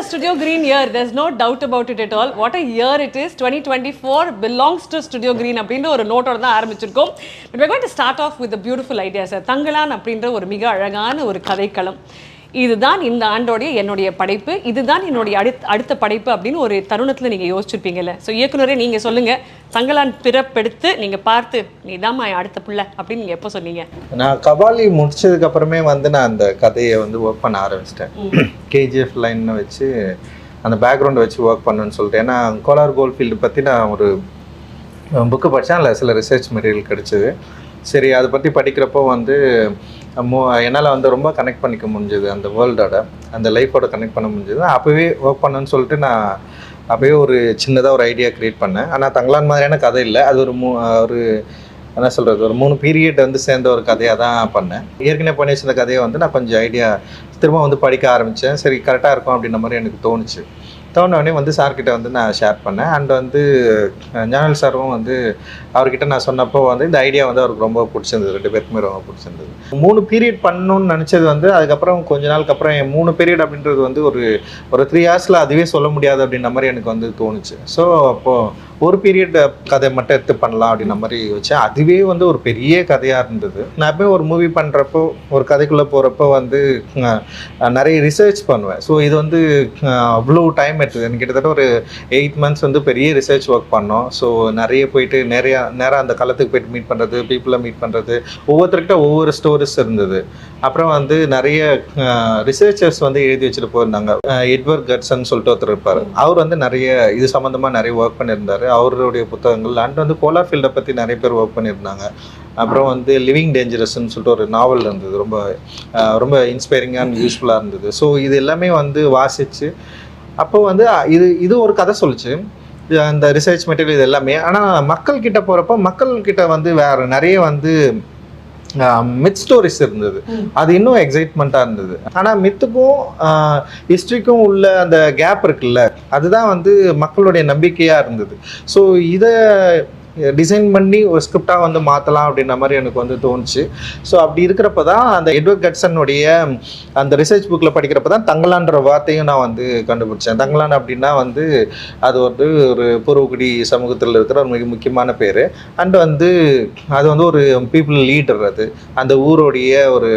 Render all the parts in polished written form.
Studio Green year. There's no doubt about it at all. What a year it is. 2024 belongs to Studio Green அப்படின்ற ஒரு நோட்டோட தான் ஆரம்பிச்சிருக்கோம். But we're going to start off with a beautiful idea, sir. Thangalaan அப்படின்ற ஒரு மிக அழகான ஒரு கதைக்களம். இதுதான் இந்த ஆண்டோடைய என்னுடைய படைப்பு, இதுதான் என்னுடைய அடுத்த படைப்பு அப்படின்னு ஒரு தருணத்தில் நீங்கள் யோசிச்சிருப்பீங்கல்ல. ஸோ இயக்குனரே நீங்கள் சொல்லுங்கள், தங்கலான் பிறப்பெடுத்து நீங்கள் பார்த்து நீதாம்மா அடுத்த பிள்ளை அப்படின்னு நீங்கள் எப்போ சொன்னீங்க? நான் கபாலி முடிச்சதுக்கு அப்புறமே நான் அந்த கதையை ஒர்க் பண்ண ஆரம்பிச்சிட்டேன். கேஜிஎஃப் லைன்னு வச்சு அந்த பேக்ரவுண்டை வச்சு ஒர்க் பண்ணுன்னு சொல்லிட்டு. ஏன்னா கோலார் கோல்ஃபீல்டு பற்றி நான் ஒரு புக்கு படித்தேன், அதில் சில ரிசர்ச் மெட்டீரியல் கிடச்சிது. சரி, அதை பற்றி படிக்கிறப்போ என்னால் ரொம்ப கனெக்ட் பண்ணிக்க முடிஞ்சது, அந்த வேர்ல்டோட அந்த லைஃபோட கனெக்ட் பண்ண முடிஞ்சது. அப்போவே ஒர்க் பண்ணணுன்னு சொல்லிட்டு நான் அப்போவே ஒரு சின்னதாக ஒரு ஐடியா க்ரியேட் பண்ணேன். ஆனால் தங்கலான் மாதிரியான கதை இல்லை, அது ஒரு என்ன சொல்கிறது, ஒரு 3 பீரியட் சேர்ந்த ஒரு கதையாக தான் பண்ணேன். ஏற்கனவே பண்ணி வச்சிருந்த கதையை நான் கொஞ்சம் ஐடியா திரும்ப படிக்க ஆரம்பித்தேன். சரி, கரெக்டாக இருக்கும் அப்படின்ற மாதிரி எனக்கு தோணுச்சு. தோணுனே சார்கிட்ட நான் ஷேர் பண்ணேன். அண்ட் ஞானல் சாரும் அவர்கிட்ட நான் சொன்னப்போ இந்த ஐடியா அவருக்கு ரொம்ப பிடிச்சிருந்தது, 2 பேருக்குமே ரொம்ப பிடிச்சிருந்தது. 3 பீரியட் பண்ணணும்னு நினச்சது அதுக்கப்புறம் கொஞ்ச நாளுக்கு அப்புறம் 3 பீரியட் அப்படின்றது ஒரு 3 ஹார்ஸில் அதுவே சொல்ல முடியாது அப்படின்ற மாதிரி எனக்கு தோணுச்சு. ஸோ அப்போது ஒரு பீரியட் கதை மட்டும் எடுத்து பண்ணலாம் அப்படின்ற மாதிரி வச்சேன். அதுவே ஒரு பெரிய கதையாக இருந்தது. நான் எப்பவுமே ஒரு மூவி பண்ணுறப்போ, ஒரு கதைக்குள்ளே போகிறப்போ நிறைய ரிசர்ச் பண்ணுவேன். ஸோ இது அவ்வளோ டைம் எடுத்தது. எனக்கு கிட்டத்தட்ட ஒரு 8 மந்த்ஸ் பெரிய ரிசர்ச் ஒர்க் பண்ணோம். ஸோ நிறைய போயிட்டு நேராக அந்த களத்துக்கு போயிட்டு மீட் பண்ணுறது, பீப்புளை மீட் பண்ணுறது, ஒவ்வொருத்தர்கிட்ட ஒவ்வொரு ஸ்டோரிஸ் இருந்தது. அப்புறம் நிறைய ரிசர்ச்சர்ஸ் எழுதி வச்சுட்டு போயிருந்தாங்க. எட்வர்ட் கட்சன் சொல்லிட்டு ஒருத்தர் இருப்பார். அவர் நிறைய இது சம்மந்தமாக நிறைய ஒர்க் பண்ணியிருந்தார். அவருடைய புத்தகங்கள் அண்ட் கோலார் ஃபீல்டை பற்றி நிறைய பேர் ஒர்க் பண்ணியிருந்தாங்க. அப்புறம் லிவிங் டேஞ்சரஸ்ன்னு சொல்லிட்டு ஒரு நாவல் இருந்தது, ரொம்ப ரொம்ப இன்ஸ்பைரிங்காக அண்ட் யூஸ்ஃபுல்லாக இருந்தது. ஸோ இது எல்லாமே வாசித்து அப்போது இது ஒரு கதை சொல்லிச்சு, அந்த ரிசர்ச் மெட்டீரியல் இது எல்லாமே. ஆனால் மக்கள்கிட்ட போகிறப்போ மக்கள்கிட்ட வேறு நிறைய மித் ஸ்டோரிஸ் இருந்தது. அது இன்னும் எக்ஸைட்மெண்ட்டாக இருந்தது. ஆனால் மித்துக்கும் ஹிஸ்ட்ரிக்கும் உள்ள அந்த கேப் இருக்குல்ல, அதுதான் மக்களுடைய நம்பிக்கையாக இருந்தது. ஸோ இதை டிசைன் பண்ணி ஒரு ஸ்கிரிப்டாக மாற்றலாம் அப்படின்ற மாதிரி எனக்கு தோணுச்சு. ஸோ அப்படி இருக்கிறப்ப தான் அந்த எட்வர்ட் கட்சனுடைய அந்த ரிசர்ச் புக்கில் படிக்கிறப்ப தான் தங்கலான்ற வார்த்தையும் நான் கண்டுபிடிச்சேன். தங்கலான் அப்படின்னா அது ஒரு பூர்வகுடி சமூகத்தில் இருக்கிற ஒரு மிக முக்கியமான பேர். அண்ட் அது ஒரு பீப்புள் லீடர். அது அந்த ஊருடைய ஒரு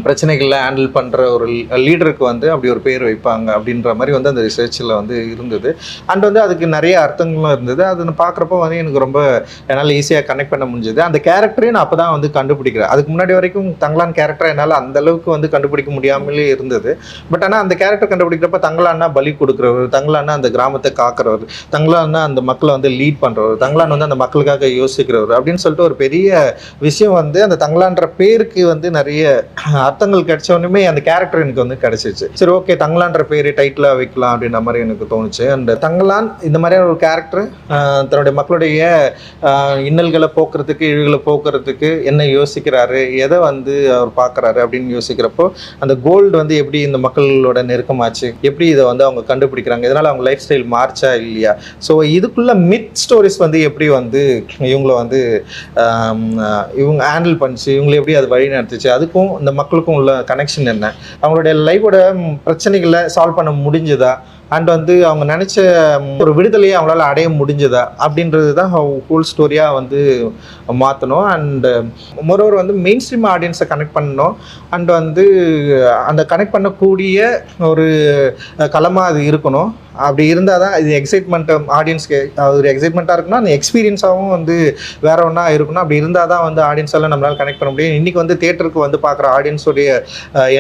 பிரச்சனைகளை ஹேண்டில் பண்ணுற ஒரு லீடருக்கு அப்படி ஒரு பேர் வைப்பாங்க அப்படின்ற மாதிரி அந்த ரிசர்ச்சில் இருந்தது. அண்ட் அதுக்கு நிறைய அர்த்தங்களும் இருந்தது. அது பார்க்குறப்போ எனக்கு ரொம்ப என்னால் ஈஸியாக கனெக்ட் பண்ண முடிஞ்சது. அந்த கேரக்டரையும் நான் அப்போ தான் கண்டுபிடிக்கிறேன். அதுக்கு முன்னாடி வரைக்கும் தங்கலான் கேரக்டரை என்னால் அந்த அளவுக்கு கண்டுபிடிக்க முடியாமலே இருந்தது. பட் ஆனால் அந்த கேரக்டர் கண்டுபிடிக்கிறப்ப தங்கலான்னா பலி கொடுக்குறவர், தங்கலான்னா அந்த கிராமத்தை காக்கிறவர், தங்கலான்னா அந்த மக்களை லீட் பண்ணுறவர், தங்கலான் அந்த மக்களுக்காக யோசிக்கிறவர் அப்படின்னு சொல்லிட்டு ஒரு பெரிய விஷயம் அந்த தங்கலான்ற பேருக்கு நிறைய அர்த்தங்கள் கிடைச்சோன்னுமே அந்த கேரக்டர் எனக்கு கிடைச்சிச்சு. சரி, ஓகே, தங்கலான்ற பேரு டைட்டிலாக வைக்கலாம் அப்படின்ற மாதிரி எனக்கு தோணுச்சு. அண்ட் தங்கலான் இந்த மாதிரியான ஒரு கேரக்டர் தன்னுடைய மக்களுடைய இன்னல்களை போக்குறதுக்கு, இழிவுகளை போக்குறதுக்கு என்ன யோசிக்கிறாரு, எதை அவர் பார்க்குறாரு அப்படின்னு யோசிக்கிறப்போ அந்த கோல்டு எப்படி இந்த மக்களோட நெருக்கமாச்சு, எப்படி இதை அவங்க கண்டுபிடிக்கிறாங்க, இதனால் அவங்க லைஃப் ஸ்டைல் மார்ச்சா இல்லையா. ஸோ இதுக்குள்ள மித் ஸ்டோரிஸ் எப்படி இவங்களை இவங்க ஹேண்டில் பண்ணிச்சு, இவங்களை எப்படி அது வழி நடத்துச்சு, அதுக்கும் இந்த மக்களுக்கும் உள்ள கனெக்ஷன் என்ன, அவங்களுடைய லைஃபோட பிரச்சனைகளை சால்வ் பண்ண முடிஞ்சதா, அண்ட் அவங்க நினச்ச ஒரு விடுதலையை அவங்களால அடைய முடிஞ்சதா அப்படின்றது தான் ஹோல் ஸ்டோரியாக மாற்றணும். அண்டு மொரோவர் மெயின் ஸ்ட்ரீம் ஆடியன்ஸை கனெக்ட் பண்ணணும். அண்ட் அந்த கனெக்ட் பண்ணக்கூடிய ஒரு களமாக அது இருக்கணும். அப்படி இருந்தால் தான் இது எக்ஸைட்மெண்ட் ஆடியன்ஸ்க்கு ஒரு எக்ஸைட்மெண்ட்டாக இருக்குன்னா அந்த எக்ஸ்பீரியன்ஸாகவும் வேற ஒன்றா இருக்கணும். அப்படி இருந்தால் தான் ஆடியன்ஸால் நம்மளால் கனெக்ட் பண்ண முடியும். இன்றைக்கி தேட்டருக்கு பார்க்குற ஆடியன்ஸோடைய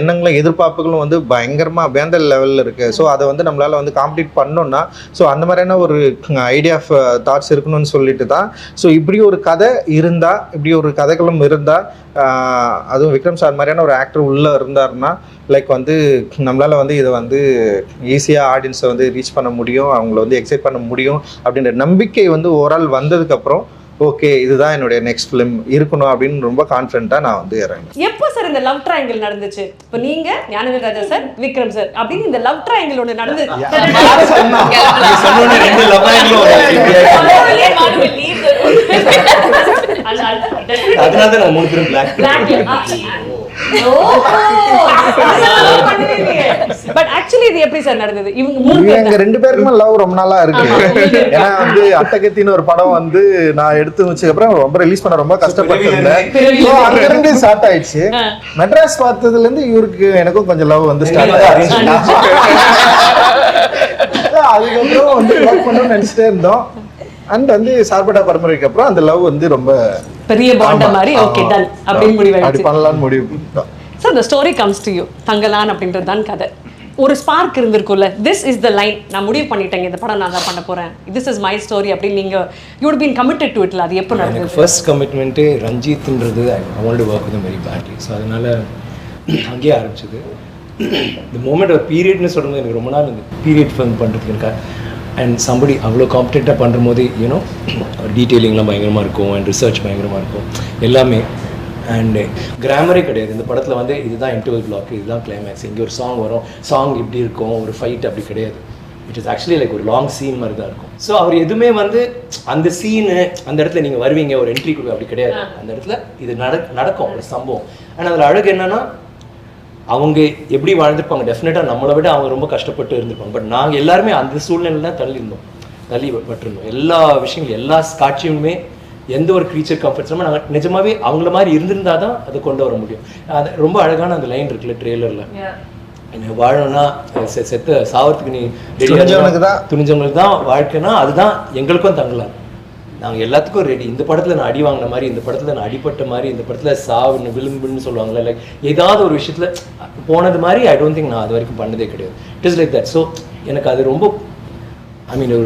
எண்ணங்களும் எதிர்பார்ப்புகளும் பயங்கரமாக வேந்த லெவலில் இருக்குது. ஸோ அதை நம்மளால் காம்ப்ளீட் பண்ணோன்னா, ஸோ அந்த மாதிரியான ஒரு ஐடியா ஆஃப் தாட்ஸ் இருக்கணும்னு சொல்லிட்டு தான். ஸோ இப்படி ஒரு கதை இருந்தால், இப்படி ஒரு கதைகளும் இருந்தால், அதுவும் விக்ரம் சார் மாதிரியான ஒரு ஆக்டர் உள்ளே இருந்தாருன்னா லைக் நம்மளால் இதை ஈஸியாக ஆடியன்ஸை ரீச் பண்ண முடியும், அவங்கள எக்ஸைட் பண்ண முடியும் அப்படின்ற நம்பிக்கை ஓவரால் வந்ததுக்கப்புறம் ஓகே இதுதான் என்னுடைய நெக்ஸ்ட் ஃபிலிம் இருக்கணும் அப்படின்னு ரொம்ப கான்ஃபிடென்ட்டா நான் இறங்கினேன். எப்போ சார் இந்த லவ் ட்ரையாங்கிள் நடந்துச்சு? இப்போ நீங்க ஞானவேல் ராஜா சார், விக்ரம் சார் அப்படின்னு இந்த லவ் ட்ரையாங்கிள் ஒன்று நடந்து பட் ஆக்சுவலி இது எப்படி சார் நடந்தது? இவங்க மூணு பேர் எங்க ரெண்டு பேருக்குமே லவ் ரொம்ப நாளா இருக்கு. ஏன்னா வந்து அட்டகத்தின்னு ஒரு படம் வந்து நான் எடுத்து வச்சதுக்கு அப்புறம் ரொம்ப ரிலீஸ் பண்ண ரொம்ப கஷ்டப்பட்டிருந்தேன். அங்க இருந்து ஸ்டார்ட் ஆயிடுச்சு. மெட்ராஸ் பார்த்ததுல இருந்து இவருக்கு எனக்கும் கொஞ்சம் லவ் வந்து ஸ்டார்ட் ஆயிடுச்சு. அதுக்கப்புறம் வந்து ஒர்க் பண்ணணும்னு நினைச்சிட்டே இருந்தோம். அண்ட் வந்து சார்பட்டா பரம்பரைக்கு அப்புறம் அந்த லவ் வந்து ரொம்ப பெரிய பாண்ட மாதிரி ஓகே டன் அப்படின்னு முடிவாயிடுச்சு. அப்படி பண்ணலாம்னு முடிவு பண்ணிட்டோம். So the story comes to you. Thangalaan அப்படின்றது தான் கதை. ஒரு spark இருந்திருக்கும்ல, this is the line, நான் முடிவு பண்ணிட்டேன் இந்த படம் நான் தான் பண்ண போறேன், this is my story அப்படின்னு நீங்க you would been committed to it. அது எப்போ நடந்தது? எனக்கு ஃபர்ஸ்ட் கமிட்மெண்ட்டே ரஞ்சித்ன்றது I wanted to work with him very badly. So அதனால அங்கேயே ஆரம்பிச்சது. இந்த மூமெண்ட் ஒரு பீரியட்னு சொல்கிறது எனக்கு ரொம்ப நாள் இந்த பீரியட் ஃபிலிம் பண்ணுறதுக்கு இருக்கா. அண்ட் சம்படி அவ்வளோ காம்படெண்ட்டாக பண்ணுற போது யூனோ டீட்டெயிலிங்லாம் பயங்கரமாக இருக்கும் அண்ட் ரிசர்ச் பயங்கரமாக இருக்கும் எல்லாமே. அண்டு கிராமரே கிடையாது இந்த படத்தில் வந்து இதுதான் இன்டர்வல் பிளாக், இதுதான் கிளைமேக்ஸ், இங்கே ஒரு சாங் வரும், சாங் இப்படி இருக்கும், ஒரு ஃபைட் அப்படி கிடையாது. இட் இஸ் ஆக்சுவலி லைக் ஒரு லாங் சீன் மாதிரி தான் இருக்கும். ஸோ அவர் எதுவுமே வந்து அந்த சீனு அந்த இடத்துல நீங்கள் வருவீங்க ஒரு என்ட்ரி கொடுக்க அப்படி கிடையாது. அந்த இடத்துல இது நடக்கும் ஒரு சம்பவம். ஆனால் அதில் அழகு என்னன்னா அவங்க எப்படி வாழ்ந்துருப்பாங்க, டெஃபினட்டாக நம்மளை விட அவங்க ரொம்ப கஷ்டப்பட்டு இருந்திருப்பாங்க. பட் நாங்கள் எல்லாருமே அந்த சூழ்நிலையில் தான் தள்ளிப்பட்டிருந்தோம். எல்லா விஷயங்களும் எல்லா காட்சியுமே எந்த ஒரு க்ரீச்சர் கம்ஃபர்ட்ஸுமே நாங்கள் நிஜமாவே அவங்கள மாதிரி இருந்திருந்தால் தான் அதை கொண்டு வர முடியும். அது ரொம்ப அழகான அந்த லைன் இருக்குல்ல ட்ரெய்லரில், என்ன வாழணும்னா செத்த சாவறதுக்கு நீ துணிஞ்சவங்களுக்கு தான் வாழ்க்கைனா அதுதான் எங்களுக்கும் தங்கலாம். நாங்கள் எல்லாத்துக்கும் ரெடி. இந்த படத்தில் நான் அடி வாங்கின மாதிரி, இந்த படத்தில் நான் அடிப்பட்ட மாதிரி, இந்த படத்தில் சாவுன்னு விளிம்புன்னு சொல்லுவாங்கல்ல, லைக் ஏதாவது ஒரு விஷயத்தில் போனது மாதிரி ஐ டோன்ட் திங்க் நான் அது வரைக்கும் பண்ணதே கிடையாது. It is like that. So எனக்கு அது ரொம்ப ஐ மீன்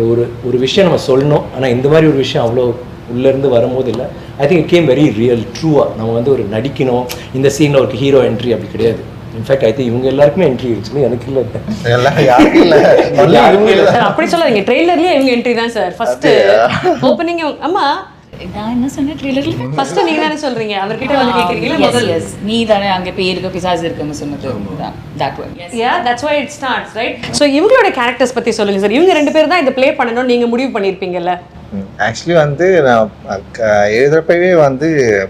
ஒரு விஷயம் நம்ம சொல்லணும். ஆனால் இந்த மாதிரி ஒரு விஷயம் அவ்வளோ உள்ளேருந்து வரும்போது இல்லை. I think it came very real ட்ரூவாக. நம்ம வந்து ஒரு நடிக்கணும் இந்த சீனில் ஒரு ஹீரோ என்ட்ரி அப்படி கிடையாது. இன்ஃபேக்ட் ஐ திங்க் இவங்க எல்லாருக்குமே என்ட்ரி இருந்துச்சு, எனக்கு இல்லை. அப்படி சொல்லாதீங்க, ட்ரெய்லர்லயே இவங்க என்ட்ரி தான் சார். ஃபர்ஸ்ட் ஓப்பனிங் அம்மா நான் என்ன சொன்னேன் ட்ரெய்லர்ல? ஃபர்ஸ்ட் நீங்க தானே சொல்றீங்க, அவர்கிட்ட வந்து கேக்குறீங்களா முதல்ல? எஸ் நீ தானே அங்க பேய் இருக்க பிசாசு இருக்குன்னு சொன்னது that one. Yeah that's why it starts right. So இவங்களோட கேரக்டர்ஸ் பத்தி சொல்லுங்க சார். இவங்க ரெண்டு பேர் தான் இத ப்ளே பண்ணனும் நீங்க முடிவு பண்ணிருப்பீங்கல்ல? ஆக்சுவலி வந்து நான் எழுதுறப்பவே வந்து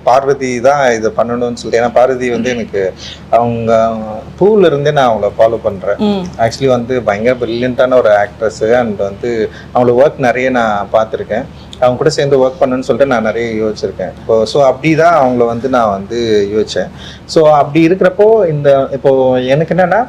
பார்வதி தான் இதை பண்ணணும்னு சொல்லிட்டு, ஏன்னா பார்வதி வந்து எனக்கு அவங்க பூவில் இருந்தே நான் அவங்கள ஃபாலோ பண்ணுறேன். ஆக்சுவலி வந்து பயங்கர பிரில்லியண்ட்டான ஒரு ஆக்ட்ரஸ்ஸு. அண்ட் வந்து அவங்கள ஒர்க் நிறைய நான் பார்த்துருக்கேன். அவங்க கூட சேர்ந்து ஒர்க் பண்ணணும்னு சொல்லிட்டு நான் நிறைய யோசிச்சிருக்கேன். ஸோ அப்படி தான் அவங்கள வந்து நான் வந்து யோசித்தேன். ஸோ அப்படி இருக்கிறப்போ இப்போது எனக்கு என்னென்னா,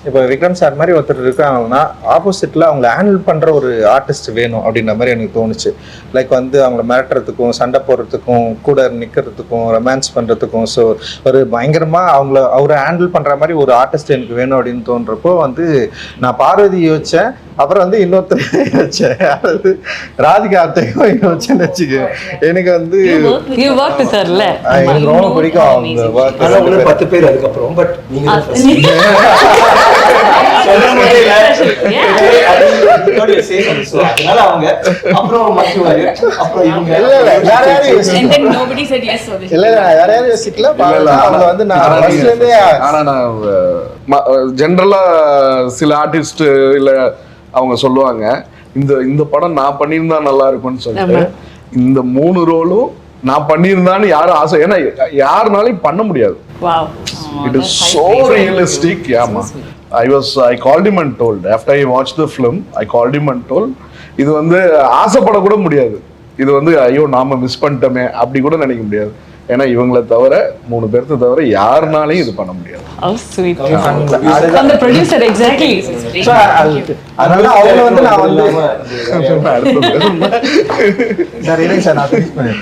இப்போ விக்ரம் சார் மாதிரி ஒருத்தர் இருக்காங்கன்னா ஆப்போசிட்டில் அவங்கள ஹேண்டில் பண்ணுற ஒரு ஆர்டிஸ்ட் வேணும் அப்படின்ற மாதிரி எனக்கு தோணுச்சு. லைக் வந்து அவங்கள மிரட்டுறதுக்கும், சண்டை போடுறதுக்கும், கூட நிற்கிறதுக்கும், ரொமான்ஸ் பண்ணுறதுக்கும், ஸோ ஒரு பயங்கரமாக அவரை ஹேண்டில் பண்ணுற மாதிரி ஒரு ஆர்டிஸ்ட் எனக்கு வேணும் அப்படின்னு தோன்றப்போ வந்து நான் பார்வதி யோசித்தேன். அப்புறம் வந்து இன்னொருத்தர் யோசிச்சேன், அதாவது ராதிகா அத்தையும் யோசிச்சேன்னு வச்சுக்க. எனக்கு வந்து எனக்கு ரொம்ப பிடிக்கும் அவங்க ஒர்க். 10 பேர் அதுக்கப்புறம் பட் நீங்க ஜென்ரலா சில ஆர்டிஸ்ட் இல்ல அவங்க சொல்லுவாங்க இந்த படம் நான் பண்ணியிருந்தா நல்லா இருக்கும்னு சொல்லிட்டு. இந்த 3 ரோலும் நான் பண்ணியிருந்தான்னு யாரும் ஆசை, ஏன்னா யாருனாலையும் பண்ண முடியாது. It is so realistic. Yeah, I called him and told. After I watched the film, I called him and told. இது வந்து ஆசைப்பட கூட முடியாது. இது வந்து ஐயோ நாம மிஸ் பண்ணிட்டோமே அப்படி கூட நினைக்க முடியாது. ஏன்னா இவங்களை தவிர 3 பேர்த்த தவிர யாருனாலையும் இது பண்ண முடியாது. How sweet. அந்த producer exactly. அதனால அவங்க வந்து நான் வந்து சார் இருங்க சார் நான் ஃபினிஷ் பண்ணேன்.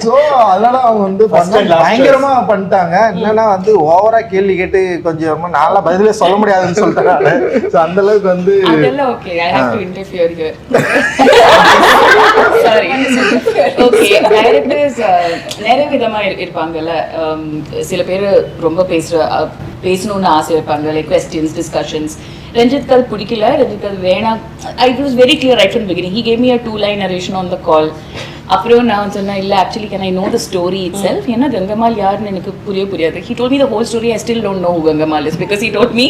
சோ அதனால அதனால அவங்க வந்து பயங்கரமா பண்ணிட்டாங்க. என்னன்னா வந்து ஓவரா கேள்வி கேட்டு கொஞ்சம் நாளா பதிலே சொல்ல முடியாதுன்னு சொல்லிட்டாங்க. அந்த அளவுக்கு வந்து okay I have to interfere here. Sorry okay directors நிறைய விதமா இருப்பாங்கல்ல. சில பேர் ரொம்ப பேசணும்னு ஆசை வைப்பாங்க, லைக் கொஸ்டின்ஸ் டிஸ்கஷன்ஸ். ரஞ்சித் கல் பிடிக்கல, ரஞ்சித் கல் வேணாம். I was very clear right from the beginning. He gave me a 2-line narration on the call. அப்புறம் நான் சொன்னேன் இல்லை actually can I know the story it self ஏன்னா கங்கம்மாள் யாருன்னு எனக்கு புரியாது. He told me the whole story. I still don't know who Gangamal is because he told me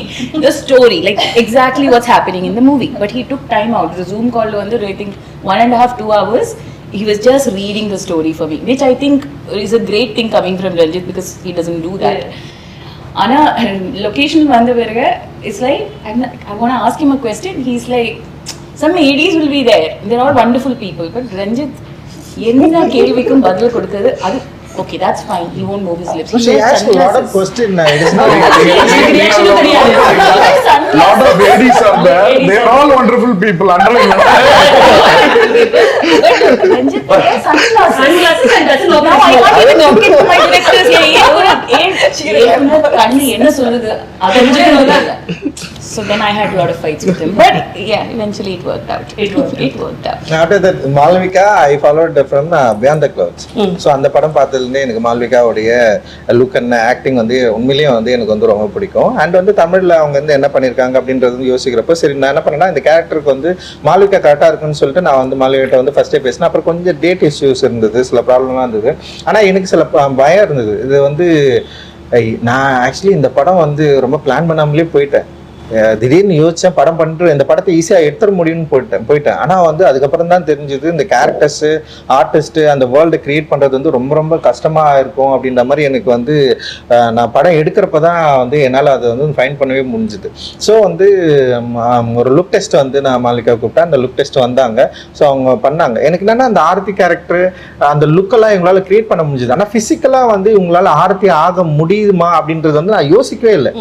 the story, like exactly what's happening in the movie. But he took time out. The Zoom call வந்து I think 1.5-2 hours. He was just reading the story for me, which I think is a great thing coming from Ranjit because he doesn't do that. Ana location vanda verga, it's like I want to ask him a question. He's like, some ADs will be there. They're all wonderful people, but Ranjit என்ன கேள்விக்கும் பதில் கொடுத்தது அது okay, that's fine. He won't move his lips. So she asked a lot of questions. It is not lot of ladies are there. They are all wonderful people. Ranjit wears sunglasses and doesn't open. I can't even look into my directors. கண்ணு என்ன சொல்லுது அது தெரியல. So then I had a lot of fights with him. But yeah, eventually it worked out. It worked out. After that, Malvika, I followed from Beyond the Clouds. So அந்த படம் பார்த்ததுலேருந்தே எனக்கு மால்விகாவுடைய look and acting வந்து உண்மையிலேயே வந்து எனக்கு வந்து ரொம்ப பிடிக்கும். அண்ட் வந்து தமிழில் அவங்க வந்து என்ன பண்ணியிருக்காங்க அப்படின்றது யோசிக்கிறப்போ சரி நான் என்ன பண்ணேன்னா இந்த கேரக்டருக்கு வந்து மால்விகா கரெக்டாக இருக்குன்னு சொல்லிட்டு நான் வந்து மால்விகிட்ட வந்து ஃபர்ஸ்டே பேசினேன். அப்புறம் கொஞ்சம் டேட் இஷ்யூஸ் இருந்தது, சில ப்ராப்ளம்லாம் இருந்தது. ஆனால் எனக்கு சில பயம் இருந்தது. இது வந்து நான் ஆக்சுவலி இந்த படம் வந்து ரொம்ப பிளான் பண்ணாமலே போயிட்டேன். திடீர்னு யோசிச்சேன் படம் பண்ணிட்டு இந்த படத்தை ஈஸியாக எடுத்துட முடியும்னு போயிட்டேன். ஆனால் வந்து அதுக்கப்புறம் தான் தெரிஞ்சது இந்த கேரக்டர்ஸு ஆர்டிஸ்ட்டு அந்த வேர்ல்டை க்ரியேட் பண்ணுறது வந்து ரொம்ப ரொம்ப கஷ்டமாக இருக்கும் அப்படின்ற மாதிரி எனக்கு வந்து நான் படம் எடுக்கிறப்ப தான் வந்து என்னால் அதை வந்து ஃபைண்ட் பண்ணவே முடிஞ்சுது. ஸோ வந்து ஒரு லுக் டெஸ்ட் வந்து நான் மாலிகா கூப்பிட்டேன். அந்த லுக் டெஸ்ட் வந்தாங்க. ஸோ அவங்க பண்ணாங்க. எனக்கு என்னென்னா அந்த ஆரத்தி கேரக்டர் அந்த லுக்கெல்லாம் இவங்களால் க்ரியேட் பண்ண முடிஞ்சுது. ஆனால் ஃபிசிக்கலாக வந்து இவங்களால் ஆரத்தி ஆக முடியுமா அப்படின்றது வந்து நான் யோசிக்கவே இல்லை.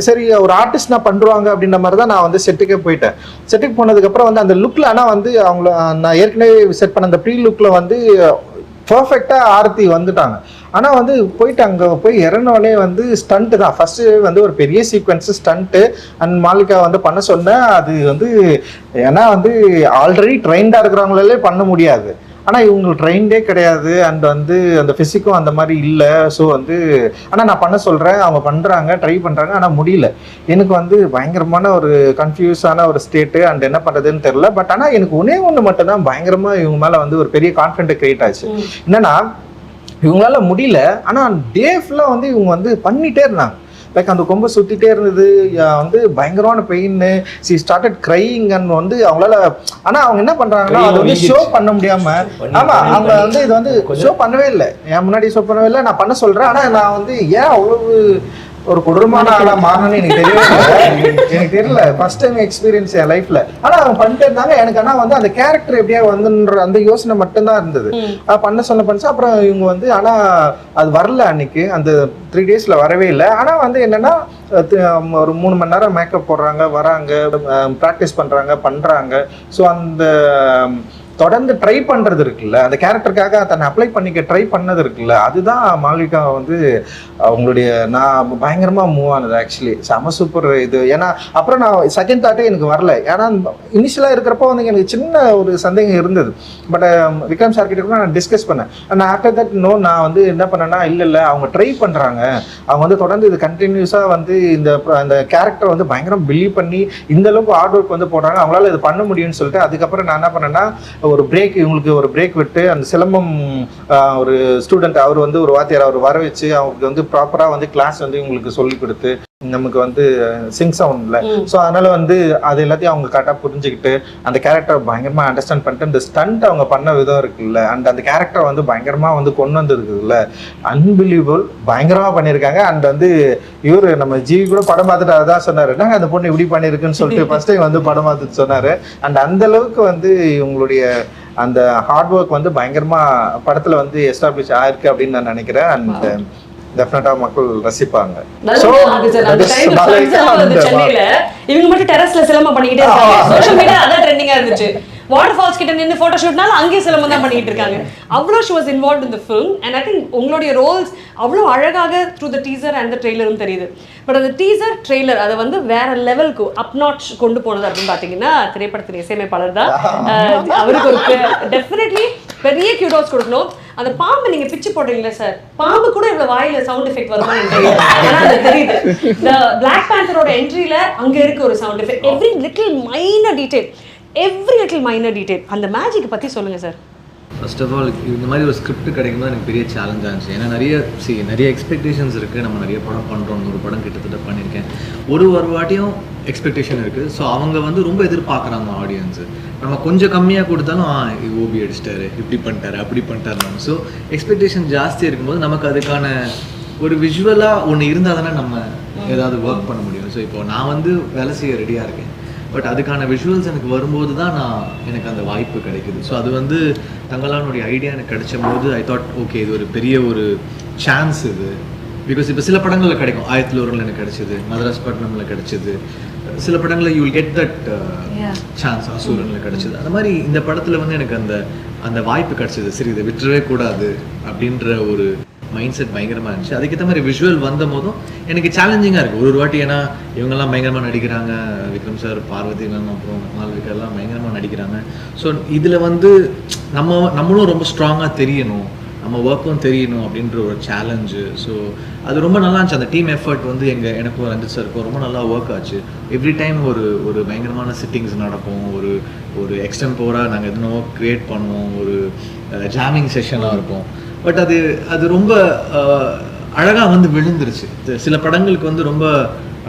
சரி ஒரு ஆர்டிஸ்ட் நான் பண்ணுவாங்க அப்படின்ற மாதிரி தான் நான் வந்து செட்டுக்கே போயிட்டேன். செட்டுக்கு போனதுக்கப்புறம் வந்து அந்த லுக்கில் ஆனால் வந்து அவங்கள நான் ஏற்கனவே செட் பண்ண அந்த ப்ரீ லுக்கில் வந்து பர்ஃபெக்டாக ஆரத்தி வந்துட்டாங்க. ஆனால் வந்து போயிட்டு அங்கே போய் இறங்கினோடனே வந்து ஸ்டண்ட்டு தான் ஃபஸ்ட்டு வந்து ஒரு பெரிய சீக்வன்ஸு ஸ்டண்ட்டு அண்ட் மாலிகா வந்து பண்ண சொன்னேன். அது வந்து ஏன்னா வந்து ஆல்ரெடி ட்ரெயின்டாக இருக்கிறவங்களாலே பண்ண முடியாது. ஆனால் இவங்களுக்கு ட்ரெயின்டே கிடையாது அண்ட் வந்து அந்த ஃபிசிக்கும் அந்த மாதிரி இல்லை. ஸோ வந்து ஆனால் நான் பண்ண சொல்கிறேன், அவங்க பண்ணுறாங்க, ட்ரை பண்ணுறாங்க, ஆனால் முடியல. எனக்கு வந்து பயங்கரமான ஒரு கன்ஃபியூஸான ஒரு ஸ்டேட்டு அண்ட் என்ன பண்ணுறதுன்னு தெரில. பட் ஆனால் எனக்கு ஒன்று மட்டும்தான் பயங்கரமாக இவங்க மேலே வந்து ஒரு பெரிய கான்ஃபிடென்ட் கிரியேட் ஆச்சு. என்னன்னா இவங்களால முடியல, ஆனால் டே ஃபுல்லாக வந்து இவங்க வந்து பண்ணிகிட்டே இருந்தாங்க. லைக் அந்த கொம்பை சுற்றிட்டே இருந்தது, வந்து பயங்கரமான pain. C started crying and வந்து அவங்களால ஆனால் அவங்க என்ன பண்ணுறாங்கன்னா அது வந்து ஷோ பண்ண முடியாமல் ஆமாம் அவங்க வந்து இது வந்து ஷோ பண்ணவே இல்லை. என் முன்னாடி ஷோ பண்ணவே இல்லை. நான் பண்ண சொல்கிறேன். ஆனால் நான் வந்து ஏன் அவ்வளவு ஒரு கொடூரமான ஆளாக மாறணும்னு எனக்கு தெரியல. ஃபர்ஸ்ட் டைம் எக்ஸ்பீரியன்ஸ் என் லைஃப்ல. ஆனால் அவங்க பண்ணிட்டே இருந்தாங்க. எனக்கு ஆனால் வந்து அந்த கேரக்டர் எப்படியா வந்துன்ற அந்த யோசனை மட்டும்தான் இருந்தது. பண்ண பண்ணிச்சு. அப்புறம் இவங்க வந்து ஆனால் அது வரல அன்னைக்கு, அந்த 3 days வரவே இல்லை. ஆனால் வந்து என்னன்னா ஒரு 3 மணி நேரம் மேக்கப் போடுறாங்க, வராங்க, ப்ராக்டிஸ் பண்ணுறாங்க. ஸோ அந்த தொடர்ந்து ட்ரை பண்ணுறது இருக்குல்ல, அந்த கேரக்டருக்காக தன்னை அப்ளை பண்ணிக்க ட்ரை பண்ணது இருக்குல்ல, அதுதான் மால்விகா வந்து அவங்களுடைய நான் பயங்கரமாக மூவ் ஆனது. ஆக்சுவலி செம சூப்பர் இது. ஏன்னா அப்புறம் நான் செகண்ட் தாட்டே எனக்கு வரல. ஏன்னா இனிஷியலாக இருக்கிறப்போ வந்து எனக்கு சின்ன ஒரு சந்தேகம் இருந்தது. பட் விக்ரம் சார் கிட்ட கூட நான் டிஸ்கஸ் பண்ணேன். நான் ஆஃப்டர் தட் நான் வந்து என்ன பண்ணேன்னா இல்லை அவங்க ட்ரை பண்ணுறாங்க, அவங்க வந்து தொடர்ந்து இது கண்டினியூஸாக வந்து இந்த கேரக்டர் வந்து பயங்கரம் பிலீவ் பண்ணி இந்த அளவுக்கு ஹார்ட் ஒர்க் வந்து போடுறாங்க, அவங்களால இது பண்ண முடியும்னு சொல்லிட்டு அதுக்கப்புறம் நான் என்ன பண்ணேன்னா ஒரு பிரேக் இவங்களுக்கு ஒரு பிரேக் விட்டு அந்த சிலம்பம் ஒரு ஸ்டூடெண்ட் அவர் வந்து ஒரு வாத்தியார் அவர் வர வச்சு அவங்களுக்கு வந்து ப்ராப்பராக வந்து கிளாஸ் வந்து இவங்களுக்கு சொல்லி கொடுத்து நமக்கு வந்து சிங் சவுண்ட்ல. ஸோ அதனால வந்து அது எல்லாத்தையும் அவங்க கரெக்டாக புரிஞ்சுக்கிட்டு அந்த கேரக்டரை பயங்கரமாக அண்டர்ஸ்டாண்ட் பண்ணிட்டு இந்த ஸ்டண்ட் அவங்க பண்ண விதம் இருக்குல்ல, அண்ட் அந்த கேரக்டர் வந்து பயங்கரமாக வந்து கொண்டு வந்துருக்குல்ல, அன்பிலீவபிள் பயங்கரமாக பண்ணியிருக்காங்க. அண்ட் வந்து இவர் நம்ம ஜிவி கூட படம் பார்த்துட்டு அதான் சொன்னார், என்னங்க அந்த பொண்ணு இப்படி பண்ணியிருக்குன்னு சொல்லிட்டு ஃபர்ஸ்ட் டைம் வந்து படம் பார்த்துட்டு சொன்னார். அண்ட் அந்த அளவுக்கு வந்து இவங்களுடைய அந்த ஹார்ட் ஒர்க் வந்து பயங்கரமாக படத்தில் வந்து எஸ்டாப்ளிஷ் ஆயிருக்கு அப்படின்னு நான் நினைக்கிறேன். அண்ட் டெஃபினட்டா மக்கள் ரசிப்பாங்க. சென்னையில இவங்க மட்டும் டெரஸ்ல சிலம்பம் பண்ணிக்கிட்டே இருக்காங்க. சோஷியல் மீடியா அதான் ட்ரெண்டிங்கா இருந்துச்சு. வாட்டர் ஃபால்ஸ் கிட்ட நின்று போட்டோ ஷூட்னால அங்கேயே சிலம்பம் தான் பண்ணிட்டு இருக்காங்க. அவ்வளோ she was involve in the film. And I think உங்களுடைய ரோல்ஸ் அவ்வளோ அழகாக through the teaser and the ட்ரெய்லரும் தெரியுது. பட் அந்த டீசர் ட்ரெய்லர் அதை வந்து வேற லெவலுக்கு அப் நாட்ச் கொண்டு போனது அப்படின்னு பார்த்தீங்கன்னா திரைப்படத்தின் இசையமைப்பாளர் தான். அவருக்கு ஒரு டெஃபினெட்லி பெரிய கியூடோஸ் கொடுக்கணும். அந்த பாம்பு நீங்க பிச்சு போடுறீங்களா சார், பாம்பு கூட இவ்வளவு வாயில சவுண்ட் எஃபெக்ட் வருமான்னு தெரியல. ஆனா அது தெரியுது. இந்த பிளாக் பேந்தரோட என்ட்ரியில அங்க இருக்கு ஒரு sound effect. Every little minor detail அந்த மேஜிக் பத்தி சொல்லுங்க சார். ஃபர்ஸ்ட் ஆஃப் ஆல் இந்த மாதிரி ஒரு ஸ்கிரிப்ட் கிடைக்கும்போது எனக்கு பெரிய சேலஞ்சாக இருந்துச்சு. ஏன்னா நிறைய எக்ஸ்பெக்டேஷன்ஸ் இருக்குது. நம்ம நிறைய படம் பண்ணுறோம், ஒரு படம் கிட்டத்தட்ட பண்ணியிருக்கேன். ஒரு வாட்டியும் எக்ஸ்பெக்டேஷன் இருக்குது. ஸோ அவங்க வந்து ரொம்ப எதிர்பார்க்குறாங்க ஆடியன்ஸு. நம்ம கொஞ்சம் கம்மியாக கொடுத்தாலும் ஓபி அடிச்சிட்டாரு, இப்படி பண்ணிட்டாரு, அப்படி பண்ணிட்டாரு நம்ம. ஸோ எக்ஸ்பெக்டேஷன் ஜாஸ்தி இருக்கும்போது நமக்கு அதுக்கான ஒரு விஷுவலாக ஒன்று இருந்தால் தானே நம்ம ஏதாவது ஒர்க் பண்ண முடியும். ஸோ இப்போ நான் வந்து வேலை செய்ய ரெடியாக இருக்கேன். பட் அதுக்கான விஷுவல்ஸ் எனக்கு வரும்போது தான் எனக்கு அந்த வாய்ப்பு கிடைக்குது. ஸோ அது வந்து தங்கலானுடைய ஐடியா எனக்கு கிடைச்ச போது ஐ தாட் ஓகே இது ஒரு பெரிய ஒரு சான்ஸ் இது. பிகாஸ் இப்போ சில படங்களில் கிடைக்கும். 1001 எனக்கு கிடைச்சிது, மதராஸ் பட்டினமில் கிடைச்சிது, சில படங்களில் you will get that chance. அசூரனில் கிடைச்சிது. அந்த மாதிரி இந்த படத்தில் வந்து எனக்கு அந்த வாய்ப்பு கிடைச்சிது. சரி இதை விட்டுறவே கூடாது அப்படின்ற ஒரு மைண்ட் செட் பயங்கரமாக இருந்துச்சு. அதுக்கேற்ற மாதிரி விஷுவல் வந்த போதும் எனக்கு சேலஞ்சிங்காக இருக்குது ஒரு வாட்டி. ஏன்னா இவங்கெல்லாம் பயங்கரமாக நடிக்கிறாங்க, விக்ரம் சார், பார்வதி மேம், அப்புறம் மால்விகா எல்லாம் பயங்கரமாக நடிக்கிறாங்க. ஸோ இதில் வந்து நம்மளும் ரொம்ப ஸ்ட்ராங்காக தெரியணும், நம்ம ஒர்க்கும் தெரியணும் அப்படின்ற ஒரு சேலஞ்சு. ஸோ அது ரொம்ப நல்லா இருந்துச்சு. அந்த டீம் எஃபர்ட் வந்து எனக்கும் ரஞ்சித் சாருக்கும் ரொம்ப நல்லா ஒர்க் ஆச்சு. எவ்ரி டைம் ஒரு பயங்கரமான சிட்டிங்ஸ் நடக்கும். ஒரு எக்ஸ்டெம்போராக நாங்கள் எதுனோ க்ரியேட் பண்ணுவோம். ஒரு ஜாமிங் செஷனாக இருக்கும். பட் அது ரொம்ப அழகாக வந்து விழுந்துருச்சு. சில படங்களுக்கு வந்து ரொம்ப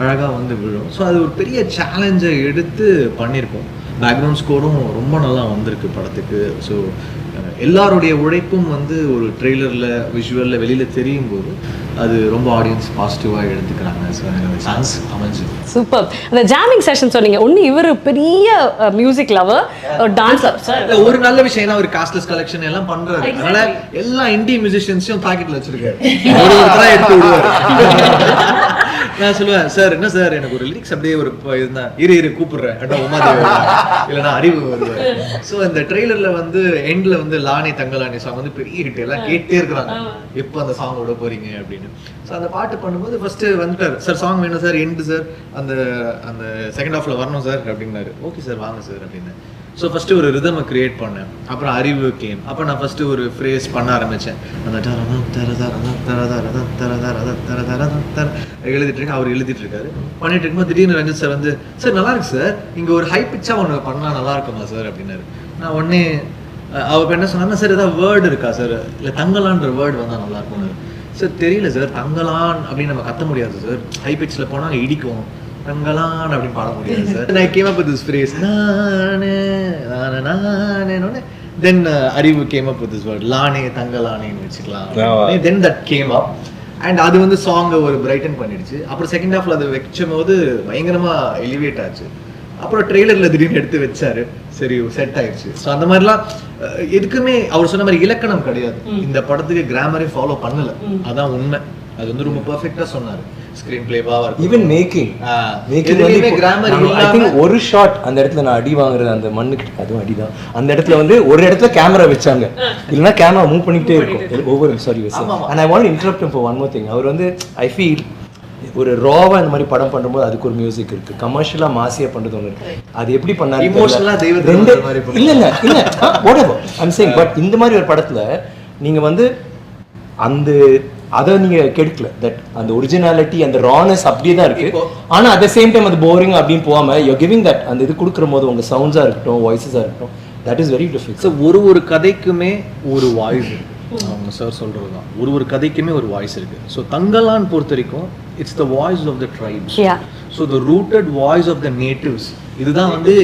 அழகாக வந்து விழும். ஸோ அது ஒரு பெரிய சேலஞ்சை எடுத்து பண்ணியிருக்கோம். பேக்ரவுண்ட் ஸ்கோரும் ரொம்ப நல்லா வந்திருக்கு படத்துக்கு. ஸோ எல்லாருடைய உழைப்பும் வந்து ஒரு ட்ரெய்லரில் விஷுவலில் வெளியில் தெரியும் போது அது ரொம்ப ஆடியன்ஸ் பாசிட்டிவாக எடுத்துக்கிறாங்க. ஸோ எனக்கு அந்த சான்ஸ் அமைஞ்சு சூப்பர். அந்த ஜாமிங் செஷன் சொன்னீங்க, ஒன்று இவர் பெரிய மியூசிக் லவர், டான்ஸர். ஒரு நல்ல விஷயம் ஏன்னா ஒரு காஸ்ட்லெஸ் கலெக்ஷன் எல்லாம் பண்றாரு. அதனால எல்லா இந்திய மியூசிஷியன்ஸையும் பாக்கெட்ல வச்சிருக்காரு. ஒருத்தரா எடுத்து விடுவாரு. நான் சொல்லுவேன், சார் என்ன சார் எனக்கு ஒரு லிரிக்ஸ் அப்படியே ஒரு இருந்தா இரு கூப்பிடுறேன் உமாதேவி இல்லைன்னா அறிவு வருவார். ஸோ இந்த ட்ரெய்லர்ல வந்து எண்ட்ல வந்து லானே தங்கலானே சாங் வந்து பெரிய ஹிட், எல்லாம் கேட்டே இருக்கிறாங்க எப்போ அந்த சாங் விட போறீங்க அப்படின்னு. ஸோ அந்த பாட்டு பண்ணும்போது ஃபர்ஸ்ட் வந்துட்டார், சார் சாங் வேணும் சார், எண்டு சார் அந்த செகண்ட் ஹாஃப்ல வரணும் சார் அப்படின்னாரு. ஓகே சார் வாங்க சார் அப்படின்னு. ஸோ ஃபஸ்ட்டு ஒரு ரிதமை க்ரியேட் பண்ணேன். அப்புறம் அறிவு கேம். அப்போ நான் ஃபஸ்ட்டு ஒரு ஃப்ரேஸ் பண்ண ஆரம்பித்தேன். அந்த எழுதிட்டு இருக்கேன், அவர் எழுதிட்டு இருக்காரு. பண்ணிட்டு இருக்கும்போது திடீர்னு ரஞ்சித் சார் வந்து, சார் நல்லா இருக்கு சார், இங்கே ஒரு ஹை பிச்சாக ஒன்று பண்ணால் நல்லா இருக்குமா சார் அப்படின்னாரு. நான் உடனே அவர் என்ன சொன்னாங்க, சார் ஏதாவது வேர்டு இருக்கா சார், இல்லை தங்கலான்ற வேர்டு வந்தால் நல்லா இருக்கும்னு. சார் தெரியல சார், தங்கலான் அப்படின்னு நம்ம கத்த முடியாது சார், ஹை பிச்சில் போனால் இடிக்கும், தங்கலான் அப்படின்னு பாட முடியாது சார். நான் came up with this phrase, நானே நானே நானே. Then Arivu came up with this word, லானே தங்கலானேன்னு வச்சுக்கலாம். Then that came up and அது வந்து சாங்கை ஒரு பிரைட்டன் பண்ணிடுச்சு. அப்புறம் செகண்ட் ஹாஃப்ல அதை வச்சும் போது பயங்கரமா எலிவேட் ஆச்சு. அப்புறம் ட்ரெய்லர்ல திடீர்னு எடுத்து வச்சாரு, சரி செட் ஆயிடுச்சு. ஸோ அந்த மாதிரிலாம் எதுக்குமே அவர் சொன்ன மாதிரி இலக்கணம் கிடையாது. இந்த படத்துக்கு கிராமரே ஃபாலோ பண்ணல, அதான் உண்மை. அது வந்து ரொம்ப பெர்ஃபெக்ட்டா சொன்னாரு. ஸ்கிரீன் பிளேவா ஈவன் மேக்கிங் வந்து கிராமர் ஐ திங்க் ஒரு ஷாட் அந்த இடத்துல நான் அடி வாங்குறது அந்த மண்ணுக்கு, அதுவும் அடிதான். அந்த இடத்துல வந்து ஒரு இடத்துல கேமரா வச்சாங்க, இல்லைன்னா கேமரா மூவ் பண்ணிக்கிட்டே இருக்கும் ஒவ்வொரு sorry. And I want interrupt for one more thing. அவர் வந்து ஐ ஃபீல் ஒரு ராவா இந்த மாதிரி படம் பண்ணும்போது அதுக்கு ஒரு மியூசிக் இருக்கு, கமர்ஷியலா மாசியா பண்றது ஒன்று இருக்கு. அது எப்படி பண்ணாரு இமோஷனலா தெய்வத்தை மாதிரி இல்ல whatever I'm saying. பட் இந்த மாதிரி ஒரு படத்துல நீங்க வந்து அந்த அதை நீங்க கெடுக்கல. தட் அந்த ஒரிஜினாலிட்டி அந்த ரானஸ் அப்படியே தான் இருக்கு. ஆனா அட் த சேம் டைம் அது போரிங் அப்படின்னு போகாம யூ கிவிங் தட் அந்த இது கொடுக்குற போது உங்க சவுண்ட்ஸா இருக்கட்டும், வாய்ஸஸா இருக்கட்டும், that is very difficult. So ஒரு கதைக்குமே ஒரு வாய்ஸ் இருக்கு. அவங்க சார் சொல்றது தான், ஒரு கதைக்குமே ஒரு வாய்ஸ் இருக்கு. ஸோ தங்கலான் பொறுத்த வரைக்கும் it's the voice of the tribes. So the rooted voice of the natives. இதுதான் வந்து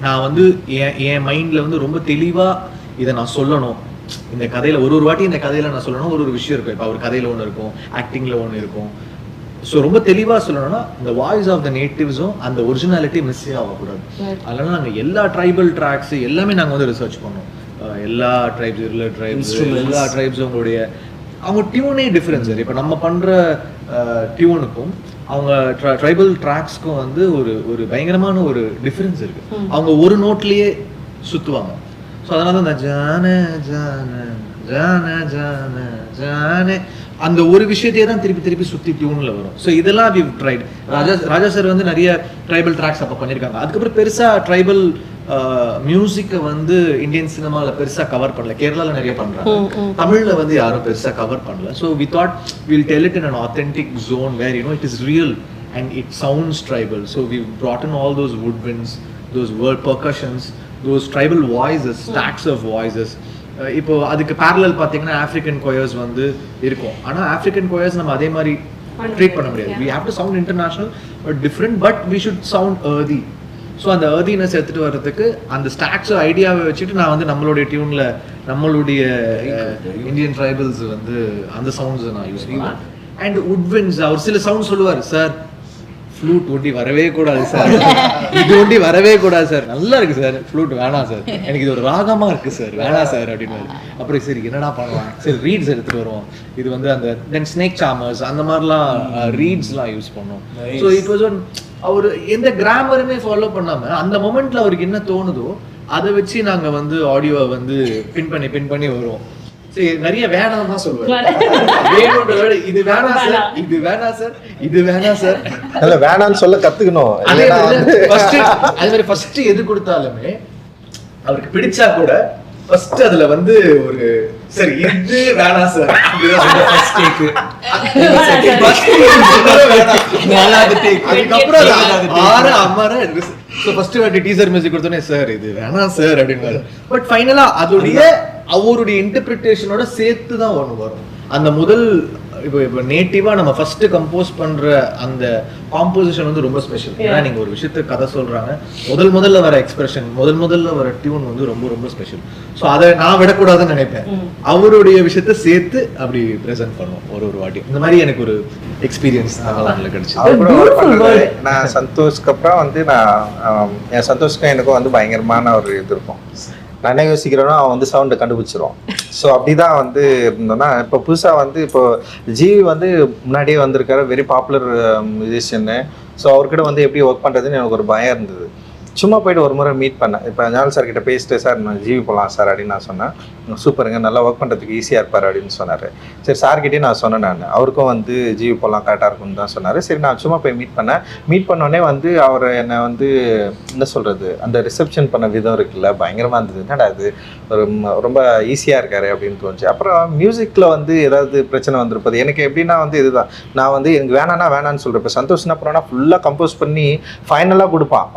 நான் வந்து என் மைண்ட்ல வந்து ரொம்ப தெளிவா இதை நான் சொல்லணும். இந்த கதையில ஒரு வாட்டி இந்த கதையில நான் சொல்லணும், ஒரு விஷயம் இருக்கும். இப்போ ஒரு கதையில ஒன்று இருக்கும், ஆக்டிங்ல ஒன்று இருக்கும். ஸோ ரொம்ப தெளிவாக சொல்லணும்னா இந்த வாய்ஸ் ஆஃப் த நேட்டிவ்ஸும் அந்த ஒரிஜினாலிட்டி மிஸ்ஸே ஆகக்கூடாது. அதனால நாங்கள் எல்லா ட்ரைபல் ட்ராக்ஸ் எல்லாமே நாங்கள் வந்து ரிசர்ச் பண்ணோம். எல்லா ட்ரைப்ஸ், எல்லா ட்ரைப்ஸும் அவங்க டியூனே டிஃப்ரென்ஸ். இப்போ நம்ம பண்ணுற டியூனுக்கும் அவங்க ட்ரைபல் ட்ராக்ஸ்க்கும் வந்து ஒரு பயங்கரமான ஒரு டிஃப்ரென்ஸ் இருக்கு. அவங்க ஒரு நோட்லேயே சுற்றுவாங்க. ஸோ அதனால தான் இந்த ஜான ஜான ஜான ஜான ஜானே அந்த ஒரு விஷயத்தையே தான் திருப்பி சுற்றி டியூனில் வரும். ஸோ இதெல்லாம் வி ட்ரைட். ராஜா சார் வந்து நிறைய ட்ரைபல் ட்ராக்ஸ் அப்போ பண்ணியிருக்காங்க. அதுக்கப்புறம் பெருசாக ட்ரைபல் மியூசிக்கை வந்து இந்தியன் சினிமாவில் பெருசாக கவர் பண்ணல. கேரளாவில் நிறைய பண்ணுறாங்க, தமிழில் வந்து யாரும் பெருசாக கவர் பண்ணல. So we thought will tell it in an authentic zone where it is real and it sounds tribal. So we've brought in all those woodwinds, those world percussions, those tribal voices, stacks of voices, இப்போ அதுக்கு parallel பார்த்தீங்கன்னா African choirs வந்து இருக்கும். ஆனால் African choirs நம்ம அதே மாதிரி treat பண்ண முடியாது. we have to sound international but different, but we should sound earthy. So அந்த earthiness எடுத்துட்டு வர்றதுக்கு அந்த ஸ்டாக்ஸ் ஐடியாவை வச்சுட்டு நான் வந்து நம்மளுடைய டியூன்ல நம்மளுடைய இந்தியன் ட்ரைபல்ஸ் வந்து அந்த சவுண்ட்ஸ் நான் யூஸ் பண்ணுவேன். அண்ட் உட்வின்ஸ் அவர் சில சவுண்ட் சொல்லுவார், சார் ஃப்ளூட் ஒண்டி வரவே கூடாது சார், இது ஒண்டி வரவே கூடாது சார், நல்லா இருக்கு சார் ஃப்ளூட் வேணாம் சார், எனக்கு இது ஒரு ராகமா இருக்கு சார் வேணாம் சார் அப்படின்னு. அப்புறம் சரி என்னடா பண்ணலாம், சரி ரீட்ஸ் எடுத்துட்டு வருவோம். இது வந்து அந்த தென் ஸ்னேக் சாமர்ஸ் அந்த மாதிரிலாம் ரீட்ஸ்லாம் யூஸ் பண்ணோம். So it was one hour எந்த கிராமருமே ஃபாலோ பண்ணாம அந்த மொமெண்ட்ல அவருக்கு என்ன தோணுதோ அதை வச்சு நாங்க வந்து ஆடியோவை வந்து பின் பண்ணி வருவோம். நிறைய வேணாம் தான் சொல்லுவாரு, இது வேணாம் சார், இது வேணாம் சார், இது வேணாம் சார், இல்ல வேணாம்னு சொல்ல கத்துக்கணும். அதே மாதிரி ஃபர்ஸ்ட் எது கொடுத்தாலுமே அவருக்கு பிடிச்சா கூட ஃபர்ஸ்ட் அதுல வந்து ஒரு சரி இது வேணாம் சார், ஃபர்ஸ்ட் டேக் அதுக்கப்புறம் ஆறு அம்மாரா ஸோ ஃபர்ஸ்ட் வாட்டி டீசர் மியூசிக் கொடுத்தோன்னே சார் இது வேணாம் சார் அப்படின்னு. பட் ஃபைனலா அதோடைய அவருடைய இன்டர்பிரிட்டேஷனோட சேர்த்து தான் ஒன்று வரும். அந்த முதல் இப்போ நேட்டிவா நம்ம ஃபர்ஸ்ட் கம்போஸ் பண்ற அந்த காம்போசிஷன் வந்து ரொம்ப ஸ்பெஷல். ஏன்னா நீங்க ஒரு விஷயத்த கதை சொல்றாங்க, முதல்ல வர எக்ஸ்பிரஷன் முதல்ல வர டியூன் வந்து ரொம்ப ரொம்ப ஸ்பெஷல். ஸோ அதை நான் விடக்கூடாதுன்னு நினைப்பேன். அவருடைய விஷயத்த சேர்த்து அப்படி ப்ரெசென்ட் பண்ணுவோம் ஒரு வாட்டி. இந்த மாதிரி எனக்கு ஒரு எக்ஸ்பீரியன்ஸ் தங்கலான்ல கிடைச்சு. நான் சந்தோஷ்க்கு அப்புறம் வந்து நான் என் சந்தோஷ்க்கும் எனக்கும் வந்து பயங்கரமான ஒரு இது இருக்கும். நான் என்ன யோசிக்கிறேன்னா அவன் வந்து சவுண்டை கண்டுபிடிச்சிருவான். ஸோ அப்படிதான் வந்து இருந்தோன்னா இப்போ புதுசாக வந்து இப்போ ஜிவி வந்து முன்னாடியே வந்திருக்காரு, வெரி பாப்புலர் மியூசிஷியன்னு. ஸோ அவர்கிட்ட வந்து எப்படி ஒர்க் பண்ணுறதுன்னு எனக்கு ஒரு பயம் இருந்தது. சும்மா போய்ட்டு ஒரு முறை மீட் பண்ணேன். இப்போ ஞான சார் கிட்ட பேசிட்டு சார் நான் ஜிவி போகலாம் சார் அப்படின்னு நான் சொன்னேன். சூப்பருங்க, நல்லா ஒர்க் பண்ணுறதுக்கு ஈஸியாக இருப்பார் அப்படின்னு சொன்னார். சரி சார்கிட்டே நான் சொன்னேன், நான் அவருக்கும் வந்து ஜிவி போகலாம் கரெக்டாக இருக்கும்னு தான் சொன்னார். சரி நான் சும்மா போய் மீட் பண்ணோடனே வந்து அவர் என்னை வந்து என்ன சொல்கிறது அந்த ரிசப்ஷன் பண்ண விதம் இருக்குல்ல பயங்கரமாக இருந்தது. என்னடா அது ஒரு ரொம்ப ஈஸியாக இருக்காரு அப்படின்னு தோணுச்சு. அப்புறம் மியூசிக்கில் வந்து ஏதாவது பிரச்சனை வந்திருப்பது எனக்கு எப்படின்னா வந்து இதுதான், நான் வந்து எனக்கு வேணான்னு சொல்கிறேன். இப்போ சந்தோஷம்னா அப்புறம்னா ஃபுல்லாக கம்போஸ் பண்ணி ஃபைனலாக கொடுப்பான்.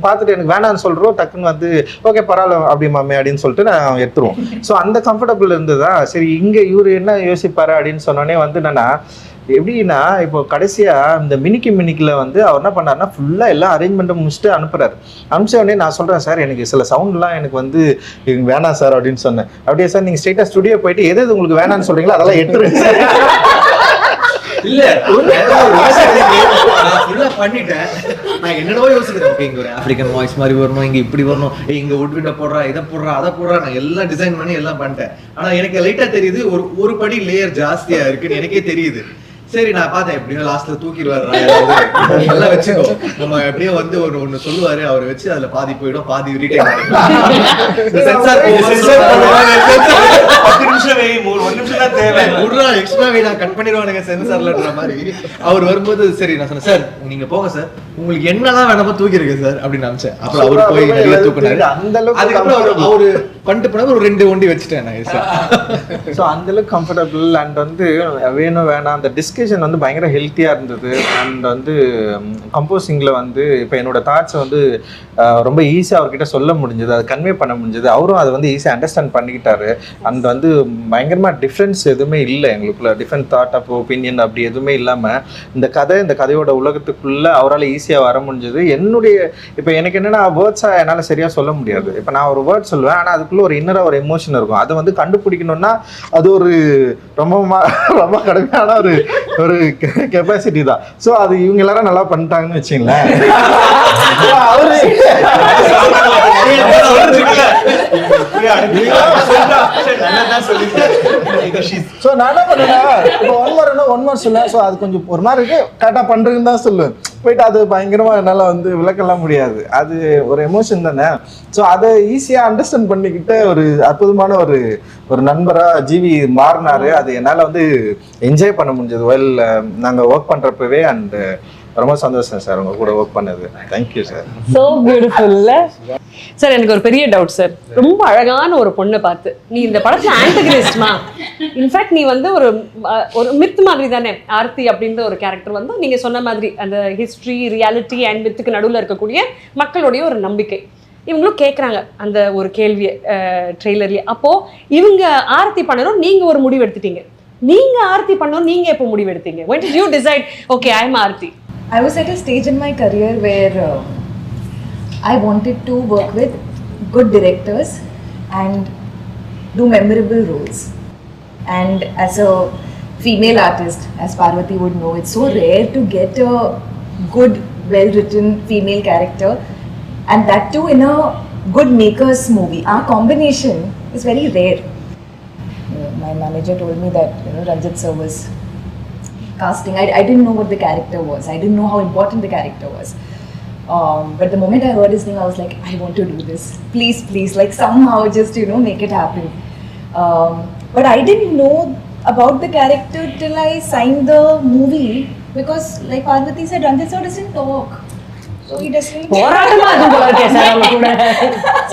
பார்த்துட்டு எனக்கு வேணான்னு சொல்கிறோம், டக்குன்னு வந்து ஓகே பரவாயில்ல அப்படி மாமே அப்படின்னு சொல்லிட்டு நான் எடுத்துருவோம். ஸோ அந்த கம்ஃபர்டபுள் இருந்ததா. சரி இங்கே இவர் என்ன யோசிப்பாரு அப்படின்னு சொன்னோடனே வந்து என்னன்னா எப்படின்னா இப்போ கடைசியாக இந்த மினிக்கில் வந்து அவர் என்ன பண்ணாருன்னா ஃபுல்லாக எல்லா அரேஞ்ச்மெண்ட்டும் முடிச்சுட்டு அனுப்புறாரு. அனுப்பிச்ச உடனே நான் சொல்கிறேன் சார் எனக்கு சில சவுண்ட்லாம் எனக்கு வந்து வேணாம் சார் அப்படின்னு சொன்னேன். அப்படியே சார் நீங்கள் ஸ்ட்ரெயிட்டாக ஸ்டுடியோ போயிட்டு எது உங்களுக்கு வேணான்னு சொல்கிறீங்களோ அதெல்லாம் எடுத்துருங்க சார். இல்ல பண்ணிட்டேன். நான் என்னடோ யோசிக்கிறேன், இங்க ஒரு ஆப்பிரிக்கன் வாய்ஸ் மாதிரி வரணும், இங்க இப்படி வரணும், இங்க உட்விண்ட போடுறா இதை போடுறா அதை போடுறா, நான் எல்லாம் டிசைன் பண்ணி எல்லாம் பண்ணிட்டேன். ஆனா எனக்கு லைட்டா தெரியுது ஒரு படி லேயர் ஜாஸ்தியா இருக்குன்னு எனக்கே தெரியுது. சரி நான் பார்த்தேன் எப்படின்னா லாஸ்ட்ல தூக்கிடுவாரு எல்லாம் வச்சுக்கோ, நம்ம எப்படியோ வந்து ஒண்ணு சொல்லுவாரு அவரை வச்சு அதுல பாதி போயிடும் பாதி ரீடைன் கட் பண்ணிடுவானுங்க சென்சார்லன்ற மாதிரி. அவர் வரும்போது சரி நான் சொன்னேன் சார் நீங்க போங்க சார், உங்களுக்கு என்னதான் வேணாமோ தூக்கிருக்கு சார் அப்படின்னு நினைச்சேன். அப்புறம் அவரு போய் நிறைய தூக்குனாரு. அதுக்கப்புறம் அவரு பண்ணிட்டு போனாரு, ஒரு 2 ஒண்டி வச்சுட்டேன் நான் சார். ஸோ அந்த அளவுக்கு கம்ஃபர்டபுள் அண்ட் வந்து வேணும் வேணாம் அந்த டிஸ்கஷன் வந்து பயங்கர ஹெல்த்தியாக இருந்தது. அண்ட் வந்து கம்போசிங்கில் வந்து இப்போ என்னோட தாட்ஸை வந்து ரொம்ப ஈஸியாக அவர்கிட்ட சொல்ல முடிஞ்சது, அதை கன்வே பண்ண முடிஞ்சது. அவரும் அதை வந்து ஈஸியாக அண்டர்ஸ்டாண்ட் பண்ணிக்கிட்டாரு. அண்ட் வந்து பயங்கரமாக டிஃப்ரென்ஸ் எதுவுமே இல்லை எங்களுக்குள்ள, டிஃப்ரெண்ட் தாட் ஆஃப் ஒப்பீனியன் அப்படி எதுவுமே இல்லாமல் இந்த கதையோட உலகத்துக்குள்ளே அவரால் ஈஸியாக வர முடிஞ்சது. என்னுடைய இப்போ எனக்கு என்னென்னா வேர்ட்ஸாக என்னால் சரியாக சொல்ல முடியாது. இப்போ நான் ஒரு வேர்ட் சொல்லுவேன், ஆனால் அதுக்குள்ளே ஒரு இன்னராக ஒரு எமோஷன் இருக்கும். அதை வந்து கண்டுபிடிக்கணும்னா அது ஒரு ரொம்ப கடுமையான ஒரு கெப்பாசிட்டி தான். ஸோ அது இவங்க எல்லாரும் நல்லா பண்ணிட்டாங்கன்னு வச்சுங்களேன். ஸோ நான் என்ன பண்ணுவேன், இப்போ ஒன் மார் சொல்ல, ஸோ அது கொஞ்சம் ஒரு மாதிரி இருக்கு கரெக்டாக பண்ணுறதுன்னு தான் சொல்லுவேன். போயிட்டு அது பயங்கரமாக என்னால் வந்து விளக்கலாம் முடியாது, அது ஒரு எமோஷன் தானே. ஸோ அதை ஈஸியாக அண்டர்ஸ்டாண்ட் பண்ணிக்கிட்ட ஒரு அற்புதமான ஒரு நண்பராக ஜிவி மாறினாரு. அது என்னால் வந்து என்ஜாய் பண்ண முடிஞ்சது வெல் நாங்கள் ஒர்க் பண்ணுறப்பவே. அண்ட் ரொம்ப சந்தோஷம் சார் உங்க கூட ஒர்க் பண்ணது. Thank you sir. ஸோ பியூட்டிஃபுல்ல சார். எனக்கு ஒரு பெரிய டவுட் சார், ரொம்ப அழகான ஒரு பொண்ணை பார்த்து நீ இந்த படத்துல ஆன்டகனிஸ்ட்மா, இன்ஃபேக்ட் நீ வந்து ஒரு மித் மாதிரி தானே ஆர்த்தி அப்படின்ற ஒரு கேரக்டர் வந்து நீங்க சொன்ன மாதிரி அந்த ஹிஸ்ட்ரி ரியாலிட்டி அண்ட் மித்துக்கு நடுவில் இருக்கக்கூடிய மக்களுடைய ஒரு நம்பிக்கை. இவங்களும் கேட்குறாங்க அந்த ஒரு கேள்வியை ட்ரெய்லர்லேயே. அப்போது இவங்க ஆரத்தி பண்ணணும், நீங்கள் ஒரு முடிவு எடுத்துட்டீங்க. நீங்கள் ஆரத்தி பண்ணணும், நீங்கள் எப்போ முடிவு எடுத்தீங்க? when did you decide okay I am aarti? I was at a stage in my career where I wanted to work with good directors and do memorable roles. And as a female artist, as Parvati would know, it's so rare to get a good, well-written female character, and that too in a good maker's movie. Our combination is very rare. My manager told me that Ranjit sir was casting. I didn't know what the character was. I didn't know how important the character was. But the moment I heard his name, I was like, I want to do this. Please, please, like somehow just make it happen. But I didn't know about the character till I signed the movie, because like Parvati said, Ranjit sir doesn't talk. So he doesn't. It's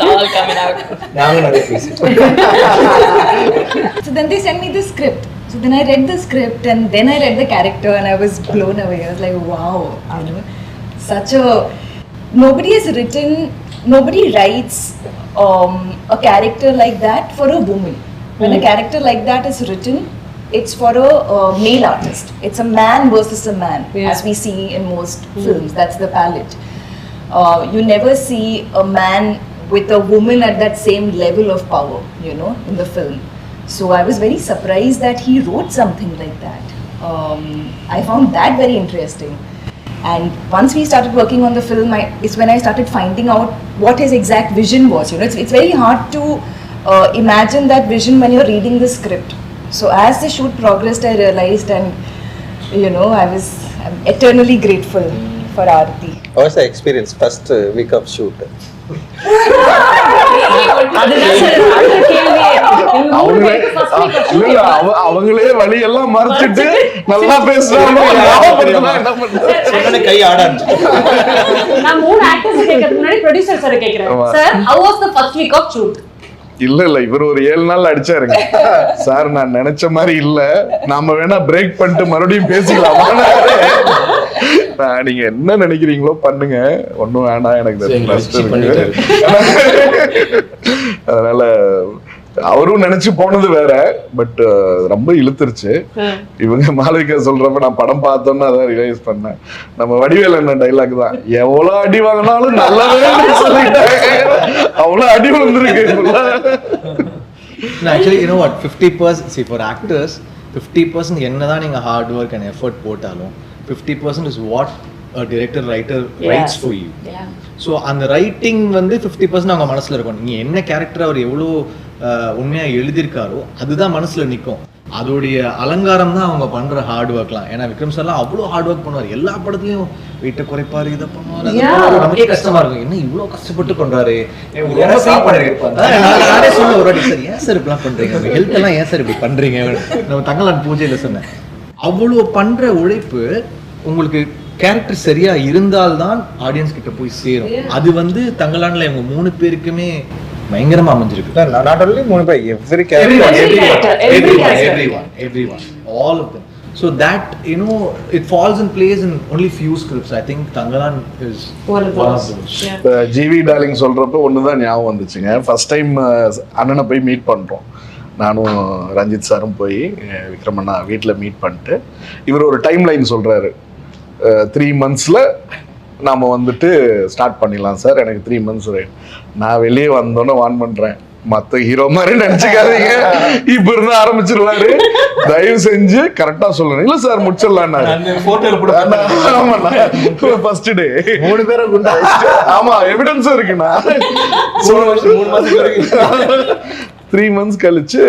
all coming out. So then they sent me the script. So then I read the script and then I read the character and I was blown away. I was like, wow, such a... Nobody writes a character like that for a woman. When a character like that is written, it's for a male artist. It's a man versus a man, as we see in most films. That's the palette. You never see a man with a woman at that same level of power, in the film. So I was very surprised that he wrote something like that. I found that very interesting. And once we started working on the film, it's when I started finding out what his exact vision was. It's very hard to imagine that vision when you're reading the script. So as the shoot progressed, I realized, and I'm eternally grateful for Aarti. How was the experience first week of shoot? அவங்களே வழி எல்லாம் மறைச்சிட்டு நல்லா பேசுறாங்க. கை ஆட நான் 3 actors கேட்கறதுக்கு முன்னாடி ப்ரொடியூசர் சார் கேக்குறேன். Sir how was the first week of shoot? இல்ல இவர் ஒரு 7 நாள் அடிச்சாருங்க. சார் நான் நினைச்ச மாதிரி இல்ல, நாம வேணா பிரேக் பண்ணிட்டு மறுபடியும் பேசிக்கலாம். நீங்க என்ன நினைக்கிறீங்களோ பண்ணுங்க, ஒண்ணும் வேண்டாம், எனக்கு அதனால அவரும் நினைச்சு போனது வேற, பட் ரொம்ப இழுத்துருச்சு. இவங்க மாளவிகா சொல்றப்ப நான் படம் பார்த்தோன்னு அதான் ரியலைஸ் பண்ணேன். நம்ம வடிவேல் என்ன டைலாக் தான், எவ்வளவு அடி வாங்கினாலும் நல்லவே சொல்லிட்டாங்க, அவ்வளவு அடி விழுந்துருக்கு. Actually, 50%, see, for actors 50% என்னதான் நீங்க ஹார்ட் ஒர்க் அண்ட் எஃபர்ட் போட்டாலும் 50% is what a director writer writes for you. So அந்த ரைட்டிங் 50% அவங்க மனசுல இருக்கும். நீங்க என்ன கேரக்டர் அவர் எவ்வளோ உண்மையா எழுதியிருக்காரோ அதுதான் மனசுல நிற்கும். அதோடைய அலங்காரம் தான் அவங்க பண்ற ஹார்ட் ஒர்க்லாம். ஏன்னா விக்ரம் சார்லாம் அவ்வளோ ஹார்ட் ஒர்க் பண்ணுவார், எல்லா படத்துலையும் வெயிட்ட குறைப்பாரு, இதை பண்ணுவார். நமக்கே கஷ்டமா இருக்கும், என்ன இவ்வளோ கஷ்டப்பட்டு பண்றாரு. நானே சொன்ன ஒரு வாட்டி, சார் ஏன் சார் இப்படிலாம் பண்றீங்க, ஹெல்த் எல்லாம் ஏன் சார் இப்படி பண்றீங்க, நம்ம தங்கலான் பூஜையில சொன்னேன். அவ்வளோ பண்ற உழைப்பு உங்களுக்கு கேரக்டர் சரியா இருந்தால்தான் ஆடியன்ஸ் கிட்ட போய் சேரும். அது தங்கலான்ல இவங்க 3 பேருக்குமே பயங்கரமா அமைஞ்சிருக்கு. not only 3 பேர், everyone, all of them. So that it falls in place in only few scripts. I think Tangalan is one of those. GV darling சொல்றப்ப ஒண்ணுதான் ஞாபகம் வந்துச்சுங்க. ஃபர்ஸ்ட் டைம் அண்ணனை போய் மீட் பண்றோம். நானும் ரஞ்சித் சாரும் போய் விக்ரமண்ணா வீட்டில் மீட் பண்ணிட்டு இவர் ஒரு டைம் லைன் சொல்றாரு, 3 months நாம் ஸ்டார்ட் பண்ணிடலாம் சார், எனக்கு 3 months. நான் வெளியே வந்தோன்னே வான் பண்ணுறேன், மற்ற ஹீரோ மாதிரி நினச்சிக்காதீங்க, இப்போ இருந்து ஆரம்பிச்சிருவாரு, தயவு செஞ்சு கரெக்டாக சொல்லணும். இல்லை சார் முடிச்சிடலான்னா ஃபர்ஸ்ட் டே 3 பேரும் ஆமாம் எவிடன்ஸும் இருக்குண்ணா. 3 months கழிச்சு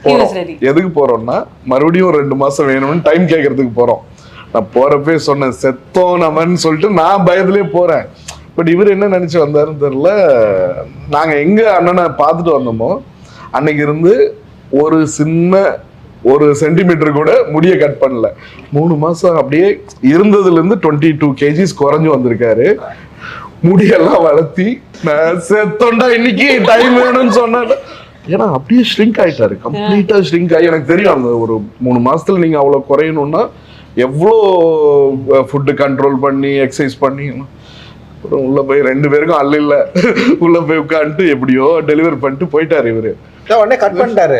போறோம். எதுக்கு போறோம்னா மறுபடியும் 2 மாசம் வேணும்னு டைம் கேட்கறதுக்கு போறோம். நான் போறப்பே சொன்னேன், செத்தோம் நம்மன்னு சொல்லிட்டு நான் பயத்திலே போறேன். பட் இவர் என்ன நினைச்சு வந்தாருன்னு தெரியல. நாங்க எங்க அண்ணனை பார்த்துட்டு வந்தோமோ அன்னைக்கு இருந்து ஒரு சின்ன 1 சென்டிமீட்டர் கூட முடிய கட் பண்ணல. 3 மாசம் அப்படியே இருந்ததுல இருந்து 22 kgs குறைஞ்சு வந்திருக்காரு. முடியெல்லாம் வளர்த்தி நான் செத்தோண்டா இன்னைக்கு டைம் வேணும்னு சொன்னேன். ஏன்னா அப்படியே ஷ்ரிங்க் ஆயிட்டாரு, கம்ப்ளீட்டா ஷ்ரிங்க் ஆகி. எனக்கு தெரியும் அந்த ஒரு 3 மாசத்துல நீங்க அவ்வளவு குறையணும்னா எவ்வளோ ஃபுட்டு கண்ட்ரோல் பண்ணி எக்ஸசைஸ் பண்ணி அப்புறம் உள்ள போய் 2 பேருக்கும் அல்ல உள்ள போய் உட்காந்துட்டு எப்படியோ டெலிவரி பண்ணிட்டு போயிட்டாரு இவரு. உடனே கட் பண்ணிட்டாரு.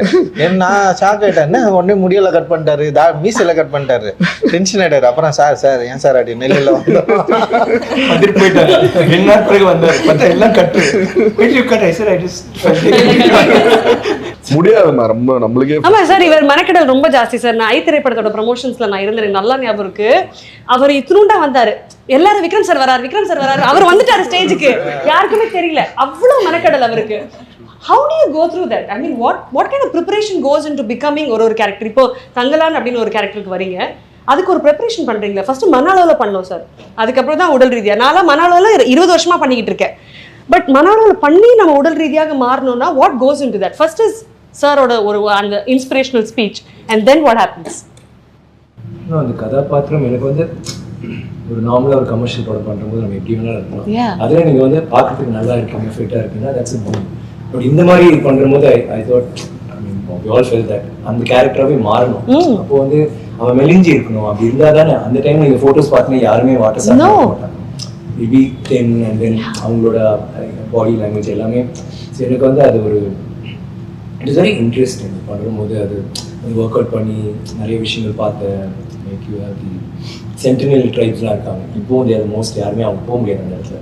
நான் ஷாக் ஆயிட்டேன், உடனே முடியல கட் பண்ணிட்டாரு, மீசையில கட் பண்ணிட்டாரு, டென்ஷன் ஆயிட்டாரு. அப்புறம் சார் ஏன் சார் அப்படி நெல்லில் வந்துட்டு போயிட்டாரு. 2 நாள் பிறகு வந்தாரு, பார்த்தா எல்லாம் கட்டு. முடியாதுமா, ரொம்ப நம்மளுக்கே. ஆமா சார், இவர் மெனக்கெடல் ரொம்ப ஜாஸ்தி சார். நான் ஐ திரைப்படத்தோட ப்ரமோஷன்ஸ்ல நான் இருந்தேன், நல்லா ஞாபகம் இருக்கு. அவர் இத்தினுண்டா வந்தாரு, எல்லாரும் விக்ரம் சார் வராரு, அவர் வந்துட்டாரு ஸ்டேஜுக்கு, யாருக்குமே தெரியல. அவ்வளவு மெனக்கெடல் அவருக்கு. How do you go through that? I mean, what kind of preparation goes into becoming ஒரு கேரக்டர்? இப்போ தங்கலான் அப்படின்னு ஒரு கேரக்டருக்கு வரீங்க, அதுக்கு ஒரு ப்ரிப்பரேஷன் பண்றீங்களா? ஃபர்ஸ்ட் மன அளவில் பண்ணோம் சார், அதுக்கப்புறம் தான் உடல் ரீதியா. நான் மன அளவில் 20 வருஷமா பண்ணிக்கிட்டு இருக்கேன். பட் மன அளவில் பண்ணி நம்ம உடல் ரீதியாக மாறணும்னா what goes into that? First is சாரோட ஒரு அந்த inspirational speech and then what happens? அந்த கதாபாத்திரம் எனக்கு வந்து ஒரு நார்மலாக ஒரு கமர்ஷியல் படம் பண்ணும்போது நம்ம எப்படி வேணாலும் இருக்கலாம், அதில் நீங்கள் வந்து பார்க்கறதுக்கு நல்லா இருக்கீங்க, ஃபிட்டாக இருக்கீங்கன்னா தட்ஸ் a பட் இந்த மாதிரி பண்ணும்போது I thought, I mean we all felt that அந்த கேரக்டராகவே மாறணும். அப்போ வந்து அவன் மெலிஞ்சி இருக்கணும். அப்படி இருந்தால் தானே அந்த டைம் நீங்கள் ஃபோட்டோஸ் பார்த்தீங்கன்னா யாருமே வாட்டர் சாப்பிட மாட்டாங்க. மேபி தென் அண்ட் தென் அவங்களோட பாடி லாங்குவேஜ் எல்லாமே. ஸோ எனக்கு வந்து அது ஒரு இட் இஸ் வெரி இன்ட்ரெஸ்டிங் பண்ணும்போது. அது ஒர்க் அவுட் பண்ணி நிறைய விஷயங்கள் பார்த்தேன். Like you have the sentinel ட்ரைப்ஸ்லாம் இருக்காங்க, இப்போ அது மோஸ்ட் யாருமே அவங்க போக முடியாது அந்த இடத்துல.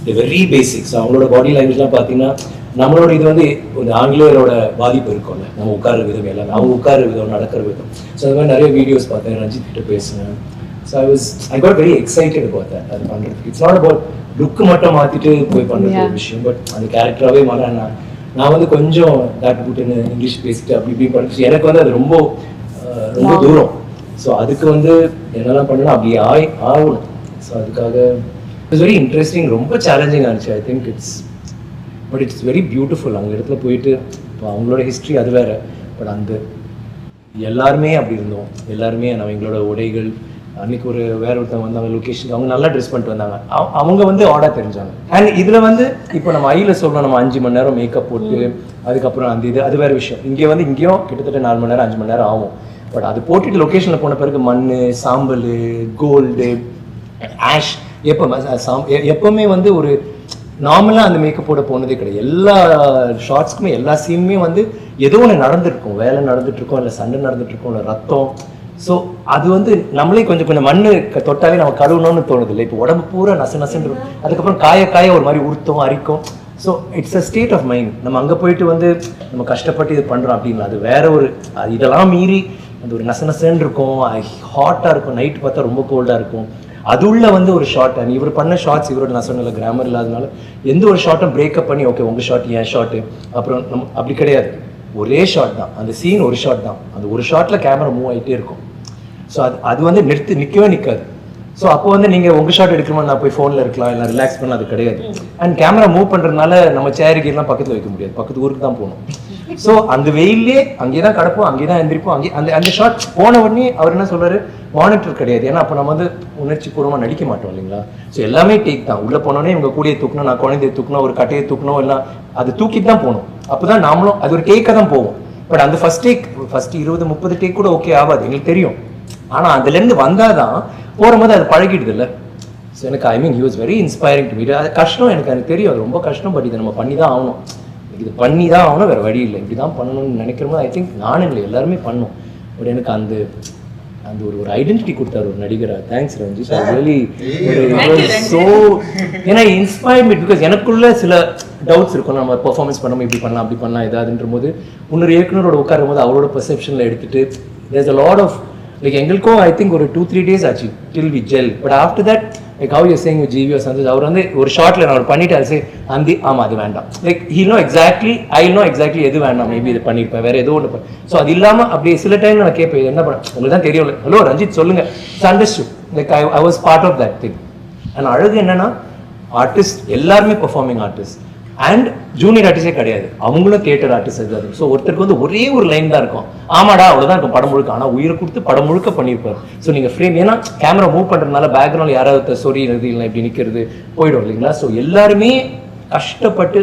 தி வெரி பேசிக்ஸ் அவங்களோட பாடி லாங்குவேஜ்லாம் பார்த்தீங்கன்னா நம்மளோட இது வந்து ஒரு ஆங்கிலேயரோட பாதிப்பு இருக்கும்ல, நம்ம உட்கார விதம் எல்லாமே, அவங்க உட்கார விதம், நடக்கிற விதம். ஸோ அது மாதிரி நிறைய வீடியோஸ் பார்த்தேன், ரஞ்சித் கிட்ட பேசினேன். So I got very excited about that. அது பண்ணுறதுக்கு இட்ஸ் நாட் அபவுட் லுக்கு மட்டும் மாற்றிட்டு போய் பண்ணுறது ஒரு விஷயம், பட் அந்த கேரக்டராகவே மாறேன். நான் வந்து கொஞ்சம் டாக்டர் புட்டுன்னு இங்கிலீஷ் பேசிட்டு அப்படி இப்படி பண்ணிட்டு எனக்கு வந்து அது ரொம்ப ரொம்ப தூரம். ஸோ அதுக்கு வந்து என்னெல்லாம் பண்ணணும் அப்படி ஆகணும். ஸோ அதுக்காக இட்ஸ் வெரி இன்ட்ரெஸ்டிங், ரொம்ப சேலஞ்சிங் ஆச்சு. I think but it's very beautiful. அவங்க இடத்துல போயிட்டு இப்போ அவங்களோட ஹிஸ்ட்ரி அது வேறு, பட் அந்த எல்லாருமே அப்படி இருந்தோம். எல்லாருமே நம்ம எங்களோட உடைகள் அன்றைக்கி ஒரு வேற ஒருத்தவங்க வந்தாங்க லொக்கேஷனுக்கு, அவங்க நல்லா ட்ரெஸ் பண்ணிட்டு வந்தாங்க. அவங்க வந்து ஆர்டா தெரிஞ்சாங்க. அண்ட் இதில் வந்து இப்போ நம்ம ஐயில் சொல்லணும், நம்ம 5 மணி நேரம் மேக்கப் போட்டு அதுக்கப்புறம் அந்த இது அது வேறு விஷயம். இங்கே வந்து இங்கேயும் கிட்டத்தட்ட 4 மணி நேரம் 5 மணி நேரம் ஆகும். பட் அது போட்டுட்டு லொக்கேஷனில் போன பிறகு மண், சாம்பல், கோல்டு, ஆஷ், எப்போவுமே வந்து ஒரு நார்மலாக அந்த மேக்கப் போட போனதே கிடையாது. எல்லா ஷார்ட்ஸ்க்குமே எல்லா சீனுமே வந்து ஏதோ ஒன்று நடந்துருக்கும், வேலை நடந்துட்டுருக்கோம், இல்லை சண்டை நடந்துட்டுருக்கோம், இல்லை ரத்தம். ஸோ அது வந்து நம்மளே கொஞ்சம் கொஞ்சம் மண்ணு தொட்டாவே நம்ம கழுவணும்னு தோணுது இல்லை. இப்போ உடம்பு பூரா நசுன்னு இருக்கும், அதுக்கப்புறம் காய ஒரு மாதிரி உறுத்தும், அரிக்கும். So it's a state of mind. நம்ம அங்கே போயிட்டு வந்து நம்ம கஷ்டப்பட்டு இது பண்ணுறோம் அப்படின்னா அது வேற ஒரு இதெல்லாம் மீறி அந்த ஒரு நசுன்னு இருக்கும், ஹாட்டாக இருக்கும், நைட்டு பார்த்தா ரொம்ப கோல்டாக இருக்கும். அது உள்ள வந்து ஒரு ஷார்ட், அண்ட் இவர் பண்ண ஷார்ட்ஸ் இவரோட நான் சொன்ன கிராமர் இல்லாதனால எந்த ஒரு ஷார்ட்டும் பிரேக்கப் பண்ணி ஓகே உங்கள் ஷார்ட் ஏன் ஷார்ட்டு அப்புறம் நம்ம அப்படி கிடையாது. ஒரே ஷார்ட் தான், அந்த சீன் ஒரு ஷார்ட் தான், அந்த ஒரு ஷார்ட்டில் கேமரா மூவ் ஆகிட்டே இருக்கும். ஸோ அது வந்து நிற்கவே நிற்காது. ஸோ அப்போ வந்து நீங்கள் உங்கள் ஷார்ட் எடுக்கணுமா நான் போய் ஃபோனில் இருக்கலாம், இல்லை ரிலாக்ஸ் பண்ண அது கிடையாது. அண்ட் கேமரா மூவ் பண்ணுறதுனால நம்ம சேரிகெல்லாம் பக்கத்தில் வைக்க முடியாது, பக்கத்து ஊருக்கு தான் போகணும். ஸோ அந்த வெயிலே அங்கே தான் கிடப்போம், அங்கே தான் எந்திரிப்போம். அங்கே அந்த ஷார்ட் போன உடனே அவர் என்ன சொல்கிறாரு, மானிட்டர் கிடையாது. ஏன்னா அப்போ நம்ம வந்து உணர்ச்சி பூர்வமாக நடிக்க மாட்டோம் இல்லைங்களா. ஸோ எல்லாமே டேக் தான். உள்ளே போனோடனே இவங்க கூடிய தூக்கணும், நான் குழந்தைய தூக்கணும், ஒரு கட்டையை தூக்கணும், எல்லாம் அது தூக்கிட்டு தான் போகணும். அப்போ தான் நாமளும் அது ஒரு டேக்காக தான் போவோம். பட் அந்த ஃபர்ஸ்ட் 20-30 டேக் கூட ஓகே ஆகாது, எங்களுக்கு தெரியும். ஆனால் அதுலேருந்து வந்தால் தான் போகும்போது அது பழகிடுது இல்லை. ஸோ எனக்கு I mean he was very inspiring to me. அது கஷ்டம், எனக்கு தெரியும் அது ரொம்ப கஷ்டம். பட் இதை நம்ம பண்ணி தான் ஆகணும், இது பண்ணி தான் ஆகணும், வேறு வழி இல்லை. இப்படி தான் பண்ணணும்னு நினைக்கிறோமோ ஐ திங்க் நானும் இல்லை எல்லாருமே பண்ணோம். பட் எனக்கு அந்த ஒரு ஐடென்டிட்டி கொடுத்தாரு ஒரு நடிகராக. தேங்க்ஸ் ரஞ்சித், ரியலி ஸோ ஏன்னா இன்ஸ்பயர் மீ. பிகாஸ் எனக்குள்ள சில டவுட்ஸ் இருக்கும், நம்ம பெர்ஃபார்மன்ஸ் பண்ணாமல் இப்படி பண்ணலாம் அப்படி பண்ணலாம் ஏதாதுன்ற போது இன்னொரு இயக்குனரோட உட்காரும் போது அவரோட பெர்செப்ஷனில் எடுத்துகிட்டு there's a lot of like எங்களுக்கும் ஐ திங்க் ஒரு 2-3 days ஆச்சு till we gel. But after that like how you saying GV or Santhosh, அவர் வந்து ஒரு ஷார்ட்டில் நான் அவர் பண்ணிட்டு அது ஆமாம் அது வேண்டாம், லைக் ஹீ நோ எக்ஸாக்ட்லி எது வேண்டாம், மேபி இது பண்ணியிருப்பேன் வேறு ஏதோ ஒன்று. ஸோ அது இல்லாமல் அப்படியே சில டைம் நான் கேட்பேன் என்ன பண்ண உங்களுக்கு தான் தெரியும், ஹலோ ரஞ்சித் சொல்லுங்கள், it's understood. Like I was part of that thing. And அழகு என்னன்னா ஆர்டிஸ்ட் எல்லாருமே பெர்ஃபார்மிங் ஆர்டிஸ்ட் அண்ட் ஜூனியர் ஆர்டிஸ்டே கிடையாது, அவங்களும் தியேட்டர் ஆர்டிஸ்ட் இருக்காது. ஸோ ஒருத்தருக்கு வந்து ஒரே ஒரு லைன் தான் இருக்கும், ஆமாடா அவ்வளோதான் இருக்கும் படம் முழுக்க. ஆனால் உயிரை கொடுத்து படம் முழுக்க பண்ணியிருப்பார். ஸோ நீங்கள் ஃப்ரேம் ஏன்னா கேமரா மூவ் பண்ணுறதுனால பேக்ரவுண்ட் யாராவது சொறி இல்லை இப்படி நிற்கிறது போயிடும் இல்லைங்களா. ஸோ எல்லாருமே கஷ்டப்பட்டு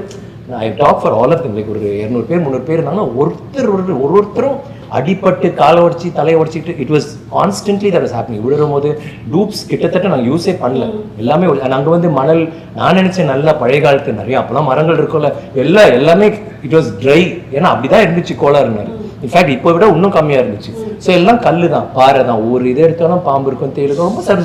I talk for all of them. Like ஒரு 200 பேர் 300 பேர் இருந்தாங்கன்னா ஒருத்தரும் அடிப்பட்டு காலை உடச்சி தலையை உடச்சிட்டு it was constantly that was happening. விழுறும் போது டூப்ஸ் கிட்டத்தட்ட நாங்கள் யூஸே பண்ணல, எல்லாமே நாங்கள் வந்து மணல். நான் நினைச்சேன் நல்லா பழைய காலத்து நிறைய அப்போலாம் மரங்கள் இருக்கும்ல, எல்லாமே இட் வாஸ் ட்ரை. ஏன்னா அப்படிதான் இருந்துச்சு கோளாறுனாரு. இன்ஃபேக்ட் இப்போ விட இன்னும் கம்மியாக இருந்துச்சு. ஸோ எல்லாம் கல் தான், பாறை தான். ஒரு இதை எடுத்தாலும் பாம்பு இருக்கும், தேல் இருக்கும். ரொம்ப சார்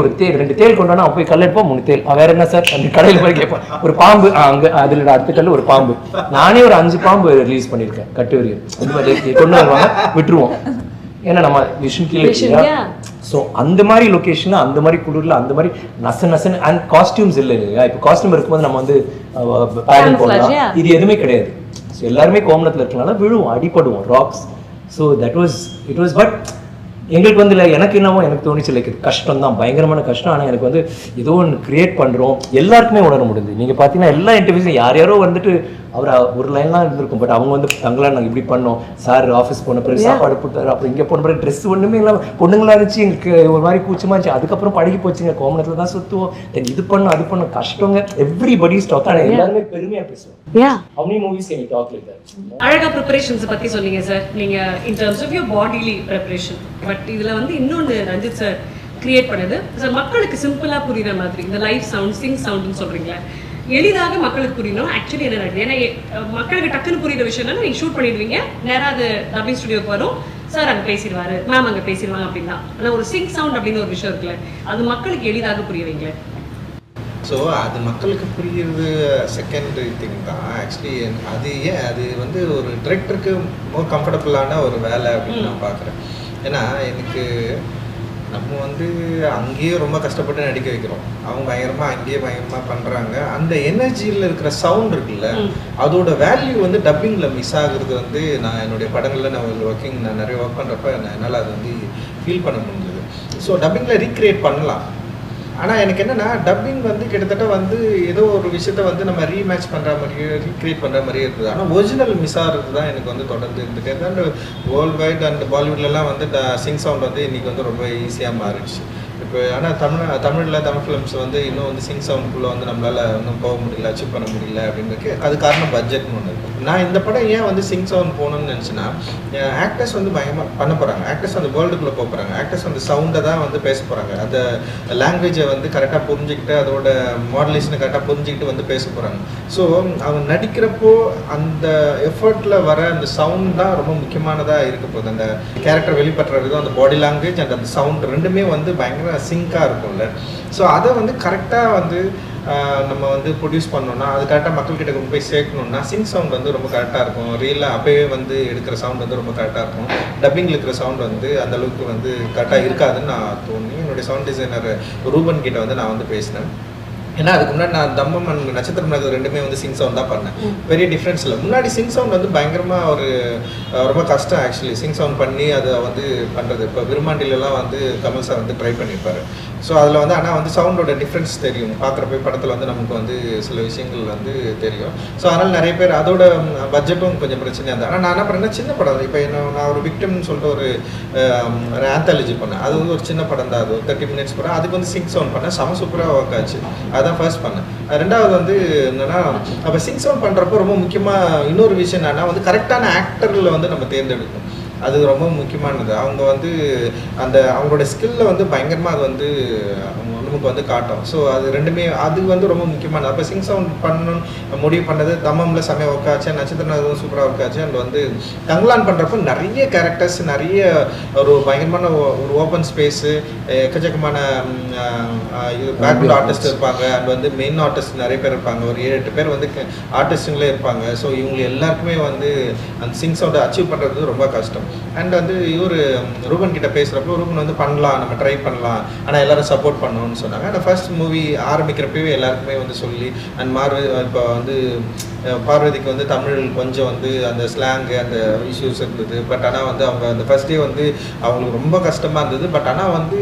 ஒரு தேல் 2 தேல் கொண்டானா போய் கல் எடுப்போம், 3 தேல். வேற என்ன சார் அந்த கடையில் போய் கேட்பேன், ஒரு பாம்பு அங்கே அதில் அடுத்த கல் ஒரு பாம்பு. நானே ஒரு 5 பாம்பு ரிலீஸ் பண்ணியிருக்கேன் கட்டுவரியல். இந்த மாதிரி கொண்டு வருவாங்க, விட்டுருவோம். ஏன்னா நம்ம விஷன் கீழே. ஸோ அந்த மாதிரி லொக்கேஷனில் அந்த மாதிரி குளிரில் அந்த மாதிரி நசன் அண்ட் காஸ்டியூம்ஸ் இல்லை இல்லையா. இப்போ காஸ்டியூம் இருக்கும்போது நம்ம வந்து பேடல் போடலாம், இது எதுவுமே கிடையாது. ஸோ எல்லாருமே கோமணத்தில் இருக்கனால விழுவோம், அடிப்படுவோம், rocks. So that was it was. But எங்களுக்கு வந்து இல்லை, எனக்கு என்னவோ எனக்கு தோணிச்சு லைக் கஷ்டம் தான், பயங்கரமான கஷ்டம். ஆனால் எனக்கு வந்து ஏதோ ஒன்று கிரியேட் பண்ணுறோம், எல்லாருக்குமே உணர முடியுது. நீங்கள் பார்த்தீங்கன்னா எல்லா இன்டர்வியூஸும் யாரோ வந்துட்டு அவர் ஒரு லைன்லாம் இருந்திருக்கும், பட் அவங்க வந்து தங்களாம் நாங்கள் இப்படி பண்ணோம் சார், ஆஃபீஸ் போன பிறகு சாப்பாடு போட்டார், அப்புறம் இங்கே போன பிறகு ட்ரெஸ் ஒன்றுமே இல்லாமல் பொண்ணுங்களா இருந்துச்சு, எங்களுக்கு ஒரு மாதிரி கூச்சமாக இருந்துச்சு. அதுக்கப்புறம் பழகி போச்சுங்க, கோமணத்தில் தான் சுற்றுவோம், இது பண்ணும் அது பண்ணும், கஷ்டங்க. Everybody stuck. ஆனால் எல்லாருமே பெருமையாக பேசுவோம். How many movies can you talk like that? அழகா ப்ரிப்பரேஷன்ஸ் பத்தி சொன்னீங்க சார், நீங்க in terms of your bodily preparation. But இதுல வந்து இன்னொன்று ரஞ்சித் சார் கிரியேட் பண்ணது சார், மக்களுக்கு சிம்பிளா புரியுற மாதிரி இந்த லைவ் சவுண்ட், சிங் சவுண்ட்னு சொல்றீங்களா, எளிதாக மக்களுக்கு புரியணும். ஆக்சுவலி என்ன நடக்குது, ஏன்னா மக்களுக்கு டக்குன்னு புரியுற விஷயம் என்ன, நீங்க ஷூட் பண்ணிடுவீங்க, நேராக அது டப்பிங் ஸ்டுடியோக்கு வரும், சார் அங்கே பேசிடுவாரு, மேம் அங்கே பேசிடுவாங்க அப்படின்னா. ஆனால் ஒரு சிங் சவுண்ட் அப்படின்னு ஒரு விஷயம் இருக்குல்ல, அது மக்களுக்கு எளிதாக புரிய வைங்களேன். ஸோ அது மக்களுக்கு புரியுறது செகண்டரி திங் தான் ஆக்சுவலி. அது வந்து ஒரு டிரெக்டருக்கு மோர் கம்ஃபர்டபுளான ஒரு வேலை அப்படின்னு நான் பார்க்குறேன். ஏன்னா எனக்கு நம்ம வந்து அங்கேயே ரொம்ப கஷ்டப்பட்டு நடிக்க வைக்கிறோம், அவங்க பயங்கரமாக பண்ணுறாங்க. அந்த எனர்ஜியில் இருக்கிற சவுண்ட் இருக்குல்ல, அதோட வேல்யூ வந்து டப்பிங்கில் மிஸ் ஆகுறது வந்து நான் என்னுடைய படங்களில் நான் நிறைய ஒர்க் பண்ணுறப்ப என்னால் அது வந்து ஃபீல் பண்ண முடிஞ்சது. ஸோ டப்பிங்கில் ரீக்ரியேட் பண்ணலாம். ஆனால் எனக்கு என்னென்னா டப்பிங் வந்து கிட்டத்தட்ட வந்து ஏதோ ஒரு விஷயத்த வந்து நம்ம ரீமேட்ச் பண்ணுற மாதிரியே ரீக்ரியேட் பண்ணுற மாதிரியே இருக்குது. ஆனால் ஒரிஜினல் மிஸ் ஆகிறது தான் எனக்கு வந்து தொடர்ந்து இருந்துகிட்டே தான். அண்ட் வேர்ல்டு வைட் அண்ட் பாலிவுட்லலாம் வந்து சிங் சவுண்ட் வந்து இன்றைக்கி வந்து ரொம்ப ஈஸியாக மாறிடுச்சு இப்போ. ஆனால் தமிழ் ஃபிலிம்ஸ் வந்து இன்னும் வந்து சிங் சவுண்டுக்குள்ளே வந்து நம்மளால் இன்னும் போக முடியல, அச்சீவ் பண்ண முடியல அப்படின்றதுக்கு அது காரணம் பட்ஜெட்னு ஒன்று இருக்குது. நான் இந்த படம் ஏன் வந்து சிங் சவுண்ட் போகணும்னு நினச்சின்னா, ஆக்டர்ஸ் வந்து பயங்கரமாக பண்ண போகிறாங்க, ஆக்டர்ஸ் வந்து வேர்ல்டுக்குள்ளே போக போகிறாங்க, ஆக்டர்ஸ் வந்து சவுண்டை தான் வந்து பேச போகிறாங்க, அந்த லாங்குவேஜை வந்து கரெக்டாக புரிஞ்சுக்கிட்டு அதோட மாடுலேஷனை கரெக்டாக புரிஞ்சுக்கிட்டு வந்து பேச போகிறாங்க. ஸோ அவங்க நடிக்கிறப்போ அந்த எஃபர்ட்டில் வர அந்த சவுண்ட் தான் ரொம்ப முக்கியமானதாக இருக்க போகுது. அந்த கேரக்டர் வெளிப்படுற விதம், அந்த பாடி லாங்குவேஜ் அண்ட் அந்த சவுண்ட் ரெண்டுமே வந்து பயங்கர சிங்காக இருக்கும்ல. ஸோ அதை வந்து கரெக்டாக வந்து நம்ம வந்து ப்ரொடியூஸ் பண்ணோன்னா, அது கரெக்டாக மக்கள்கிட்ட கொண்டு போய் சேர்க்கணுன்னா சிங் சவுண்ட் வந்து ரொம்ப கரெக்டாக இருக்கும். ரியலாக அப்போவே வந்து எடுக்கிற சவுண்ட் வந்து ரொம்ப கரெக்டாக இருக்கும். டப்பிங்கில் இருக்கிற சவுண்ட் வந்து அந்தளவுக்கு வந்து கரெக்டாக இருக்காதுன்னு நான் தோணி என்னுடைய சவுண்ட் டிசைனர் ரூபன் கிட்ட வந்து நான் வந்து பேசினேன். ஏன்னா அதுக்கு முன்னாடி நான் தம்மம் அண்ட் நட்சத்திரம் நகர் ரெண்டுமே வந்து சிங் சவுண்ட் தான் பண்ணேன். பெரிய டிஃப்ரென்ஸ் இல்லை. முன்னாடி சிங் சவுண்ட் வந்து பயங்கரமாக ஒரு ரொம்ப கஷ்டம் ஆக்சுவலி சிங் சவுண்ட் பண்ணி அதை வந்து பண்ணுறது. இப்போ விருமாண்டிலலாம் வந்து கமல் சார் வந்து ட்ரை பண்ணியிருப்பார். ஸோ அதில் வந்து ஆனால் வந்து சவுண்டோட டிஃப்ரென்ஸ் தெரியும், பார்க்குறப்ப படத்தில் வந்து நமக்கு வந்து சில விஷயங்கள் வந்து தெரியும். ஸோ அதனால் நிறைய பேர் அதோட பட்ஜெட்டும் கொஞ்சம் பிரச்சனையாக இருந்தது. ஆனால் நான் என்ன பண்ணேன்னா சின்ன படம், இப்போ நான் ஒரு விக்டிம்னு சொல்லிட்டு ஒரு ஆந்தாலஜி பண்ணேன். அது வந்து ஒரு சின்ன படம் தான், அது ஒரு 30 minutes படம். அதுக்கு வந்து சிங் சவுண்ட் பண்ணேன், செம சூப்பராக ஒர்க் ஆச்சு. அதான் ஃபர்ஸ்ட் பண்ணேன். ரெண்டாவது வந்து என்னென்னா, அப்போ சிங் சவுண்ட் பண்ணுறப்போ ரொம்ப முக்கியமாக இன்னொரு விஷயம் என்னென்னா வந்து கரெக்டான ஆக்டரில் வந்து நம்ம தேர்ந்தெடுக்கணும். அது ரொம்ப முக்கியமானது. அவங்க வந்து அந்த அவங்களோட ஸ்கில்ல வந்து பயங்கரமாக அது வந்து நமக்கு வந்து காட்டும். ஸோ அது ரெண்டுமே அது வந்து ரொம்ப முக்கியமானது. அப்போ சிங் சவுண்ட் பண்ணணும்னு முடிவு பண்ணது தம்மம்ல செம்மையாக ஒர்க் ஆச்சு, நட்சத்திரம் சூப்பராக ஒர்க் ஆச்சு. அண்ட் வந்து தங்கலான் பண்ணுறப்போ நிறைய கேரக்டர்ஸ், நிறைய ஒரு பயங்கரமான ஒரு ஓப்பன் ஸ்பேஸு, எக்கச்சக்கமான பேக்ரவுண்ட் ஆர்டிஸ்ட் இருப்பாங்க. அண்ட் வந்து மெயின் ஆர்டிஸ்ட் நிறைய பேர் இருப்பாங்க, ஒரு 7-8 பேர் வந்து ஆர்டிஸ்ட்டுங்களே இருப்பாங்க. ஸோ இவங்க எல்லாருக்குமே வந்து அந்த சிங் சவுண்டை அச்சீவ் பண்ணுறது ரொம்ப கஷ்டம். அண்ட் வந்து இவர் ரூபன் கிட்ட பேசுகிறப்போ ரூபன் வந்து பண்ணலாம், நம்ம ட்ரை பண்ணலாம், ஆனால் எல்லாரும் சப்போர்ட் பண்ணணும்னு சொன்னாங்க. அந்த ஃபர்ஸ்ட் மூவி ஆரம்பிக்கிறப்பவே எல்லாருக்குமே வந்து சொல்லி அண்ட் இப்போ வந்து பார்வதிக்கு வந்து தமிழ் கொஞ்சம் வந்து அந்த ஸ்லாங்கு அந்த இஷ்யூஸ் இருந்தது. பட் ஆனால் வந்து அவங்க அந்த ஃபர்ஸ்ட் டே வந்து அவங்களுக்கு ரொம்ப கஷ்டமாக இருந்தது. பட் ஆனால் வந்து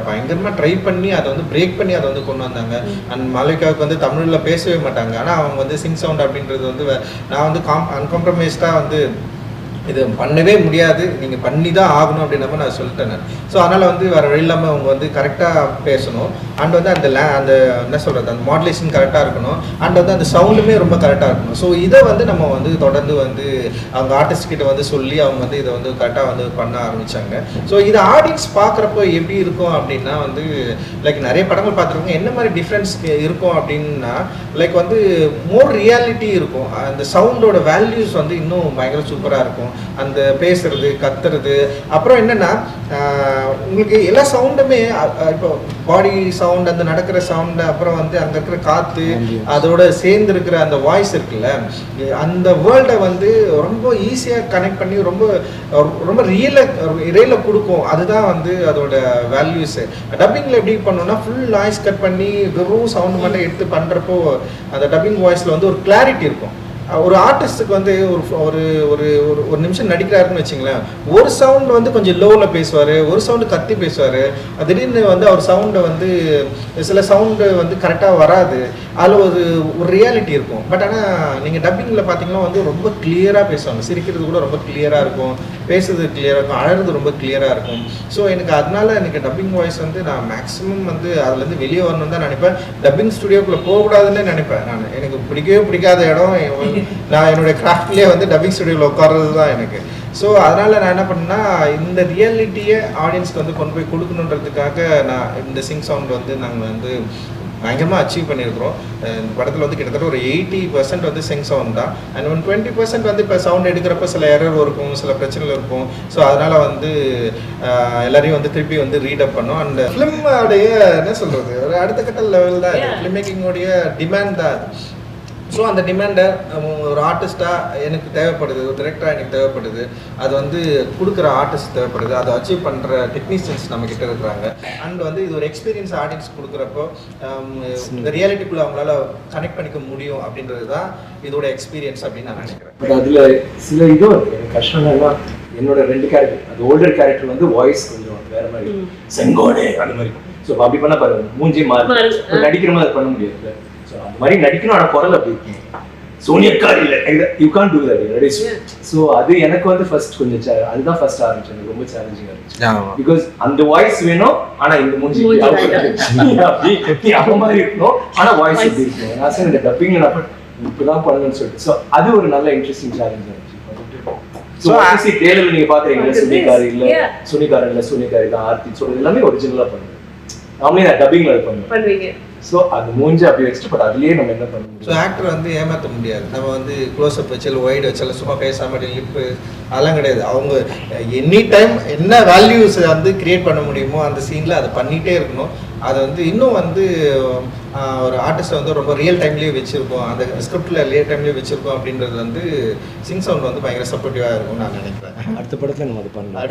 பயங்கரமாக ட்ரை பண்ணி அதை வந்து பிரேக் பண்ணி அதை வந்து கொண்டு வந்தாங்க. அண்ட் மாலிகாவுக்கு வந்து தமிழில் பேசவே மாட்டாங்க, ஆனால் அவங்க வந்து சிங் சவுண்ட் அப்படின்றது வந்து நான் வந்து அன்காம்ப்ரமைஸ்டாக வந்து இது பண்ணவே முடியாது, நீங்கள் பண்ணி தான் ஆகணும் அப்படின்னப்ப நான் சொல்லிட்டேன். ஸோ அதனால் வந்து வேறு வழி இல்லாமல் அவங்க வந்து கரெக்டாக பேசணும். அண்ட் வந்து அந்த என்ன சொல்கிறது அந்த மாடுலேஷன் கரெக்டாக இருக்கணும், அண்ட் வந்து அந்த சவுண்டுமே ரொம்ப கரெக்டாக இருக்கணும். ஸோ இதை வந்து நம்ம வந்து தொடர்ந்து வந்து அவங்க ஆர்டிஸ்ட் கிட்ட வந்து சொல்லி அவங்க வந்து இதை வந்து கரெக்டாக வந்து பண்ண ஆரம்பித்தாங்க. ஸோ இதை ஆடியன்ஸ் பார்க்குறப்போ எப்படி இருக்கும் அப்படின்னா வந்து லைக் நிறைய படங்கள் பார்த்துருக்கோங்க, என்ன மாதிரி டிஃப்ரென்ஸ் இருக்கும் அப்படின்னா லைக் வந்து மோர் ரியாலிட்டி இருக்கும். அந்த சவுண்டோட வேல்யூஸ் வந்து இன்னும் பயங்கர சூப்பராக இருக்கும். அந்த பேசுறது கத்துறது, அப்புறம் என்னென்னா உங்களுக்கு எல்லா சவுண்டுமே இப்போ பாடி சவுண்ட், அந்த நடக்கிற சவுண்டு, அப்புறம் வந்து அங்கே இருக்கிற காற்று, அதோட சேர்ந்து இருக்கிற அந்த வாய்ஸ் இருக்குல்ல, அந்த வேர்ல்டை வந்து ரொம்ப ஈஸியாக கனெக்ட் பண்ணி ரொம்ப ரொம்ப ரியலாக கொடுக்கும். அதுதான் வந்து அதோட வேல்யூஸு. டப்பிங்கில் எப்படி பண்ணோம்னா ஃபுல் நாய்ஸ் கட் பண்ணி வெறும் சவுண்டு மட்டும் எடுத்து பண்ணுறப்போ அந்த டப்பிங் வாய்ஸில் வந்து ஒரு கிளாரிட்டி இருக்கும். ஒரு ஆர்டிஸ்ட்டுக்கு வந்து ஒரு ஒரு ஒரு நிமிஷம் நடிக்கிறாருன்னு வச்சுங்களேன், ஒரு சவுண்டு வந்து கொஞ்சம் லோவில் பேசுவார், ஒரு சவுண்டு கத்தி பேசுவார், திடீர்னு வந்து அவர் சவுண்டை வந்து சில சவுண்டு வந்து கரெக்டாக வராது, அதில் ஒரு ரியாலிட்டி இருக்கும். பட் ஆனால் நீங்கள் டப்பிங்கில் பார்த்தீங்கன்னா வந்து ரொம்ப கிளியராக பேசுவாங்க, சிரிக்கிறது கூட ரொம்ப கிளியராக இருக்கும், பேசுறது கிளியராக இருக்கும், அழகிறது ரொம்ப கிளியராக இருக்கும். ஸோ அதனால எனக்கு டப்பிங் வாய்ஸ் வந்து நான் மேக்ஸிமம் வந்து அதுலேருந்து வெளியே வரணும்னு தான் நினைப்பேன். டப்பிங் ஸ்டுடியோக்குள்ளே போகக்கூடாதுன்னு நினைப்பேன் நான். எனக்கு பிடிக்கவே பிடிக்காத இடம் நான் என்னுடைய கிராஃப்ட்லேயே வந்து டப்பிங் ஸ்டுடியோவில் உட்கார்றது தான் எனக்கு. ஸோ அதனால் நான் என்ன பண்ணேன்னா இந்த ரியாலிட்டியை ஆடியன்ஸ்க்கு வந்து கொண்டு போய் கொடுக்கணுன்றதுக்காக நான் இந்த சிங் சவுண்ட் வந்து நாங்கள் வந்து பயங்கரமாக அச்சீவ் பண்ணியிருக்கிறோம். இந்த படத்தில் வந்து கிட்டத்தட்ட ஒரு 80% வந்து சிங் சவுண்ட் தான். அண்ட் 20% வந்து இப்போ சவுண்ட் எடுக்கிறப்ப சில எரர் இருக்கும், சில பிரச்சனைகள் இருக்கும். ஸோ அதனால் வந்து எல்லாரையும் வந்து திருப்பி வந்து ரீடப் பண்ணோம். அண்ட் ஃபிலிமோடைய என்ன சொல்கிறது ஒரு அடுத்த கட்ட லெவல் தான் ஃபிலிம் மேக்கிங்கோடைய டிமாண்ட் தான் அது. ஸோ அந்த டிமாண்டை ஒரு ஆர்டிஸ்ட்டாக எனக்கு தேவைப்படுது, ஒரு டிரெக்டராக எனக்கு தேவைப்படுது, அது வந்து கொடுக்குற ஆர்டிஸ்ட் தேவைப்படுது, அதை அச்சீவ் பண்ணுற டெக்னீஷியன்ஸ் நம்மக்கிட்ட இருக்கிறாங்க. அண்ட் வந்து இது ஒரு எக்ஸ்பீரியன்ஸ் ஆடியன்ஸ் கொடுக்குறப்போ இந்த ரியாலிட்டிக்குள்ளே அவங்களால கனெக்ட் பண்ணிக்க முடியும் அப்படின்றது தான் இதோட எக்ஸ்பீரியன்ஸ் அப்படின்னு நான் நினைக்கிறேன். பட் அதில் சில இதுவும் இருக்குது எனக்கு கஷ்டம்னா, என்னோட 2 கேரக்டர், அது ஓல்டர் கேரக்டர் வந்து வாய்ஸ் கொஞ்சம் வேற மாதிரி செங்கோடே அந்த மாதிரி. ஸோ அப்படி பண்ணால் பாருங்க மூஞ்சி மாறி நடிக்கிற மாதிரி பண்ண முடியாது. ஸோ அந்த மாதிரி நடிக்கணும், ஆனால் குரல் அப்படி இருக்கும். சோனியக்கார் இல்லை, you can do that. So அது எனக்கு வந்து ஃபர்ஸ்ட் கொஞ்சம் அதுதான் ஃபர்ஸ்ட் ஆரம்பிச்சு எனக்கு ரொம்ப சேலஞ்சிங்காக இருந்துச்சு. பிகாஸ் அந்த வாய்ஸ் வேணும், ஆனால் இந்த மூஞ்சி அப்படி அப்போ மாதிரி இருக்கணும், ஆனால் வாய்ஸ் எப்படி இருக்கணும். நான் இந்த டப்பிங் நான் இப்படிதான் பண்ணணும்னு சொல்லிட்டு. ஸோ அது ஒரு நல்ல இன்ட்ரெஸ்டிங் சேலஞ்சாக இருந்துச்சு. ஸோ ஆர்சி ட்ரெயிலர் நீங்கள் பார்க்குறீங்க, சோனியக்கார் இல்லை, சோனியக்கார் இல்லை, ஆர்த்தி சொல்றது எல்லாமே ஒரிஜினலாக பண்ணுவேன். நாமளே நான் டப்பிங்ல பண்ணுவேன். ஸோ அது மூஞ்சி அப்படி வச்சுட்டு, பட் அதுலேயே நம்ம என்ன பண்ண முடியும். ஸோ ஆக்டர் வந்து ஏமாற்ற முடியாது. நம்ம வந்து க்ளோஸ்அப் வச்சாலும் ஒய்டு வச்சாலும் சும்மா பேசாமல் லிப்பு அதெல்லாம் கிடையாது. அவங்க எனி டைம் என்ன வேல்யூஸ் வந்து கிரியேட் பண்ண முடியுமோ அந்த சீனில் அதை பண்ணிகிட்டே இருக்கணும். அதை வந்து இன்னும் வந்து ஒரு ஆர்டிஸ்ட்டை வந்து ரொம்ப ரியல் டைம்லேயே வச்சுருக்கோம், அந்த ஸ்கிரிப்டில் ரியல் டைம்லேயே வச்சுருக்கோம் அப்படின்றது வந்து சிங் சவுண்ட் வந்து பயங்கர சப்போர்ட்டிவாக இருக்கும்னு நான் நினைக்கிறேன். அடுத்த படத்தில் நம்ம அது பண்ணலாம்.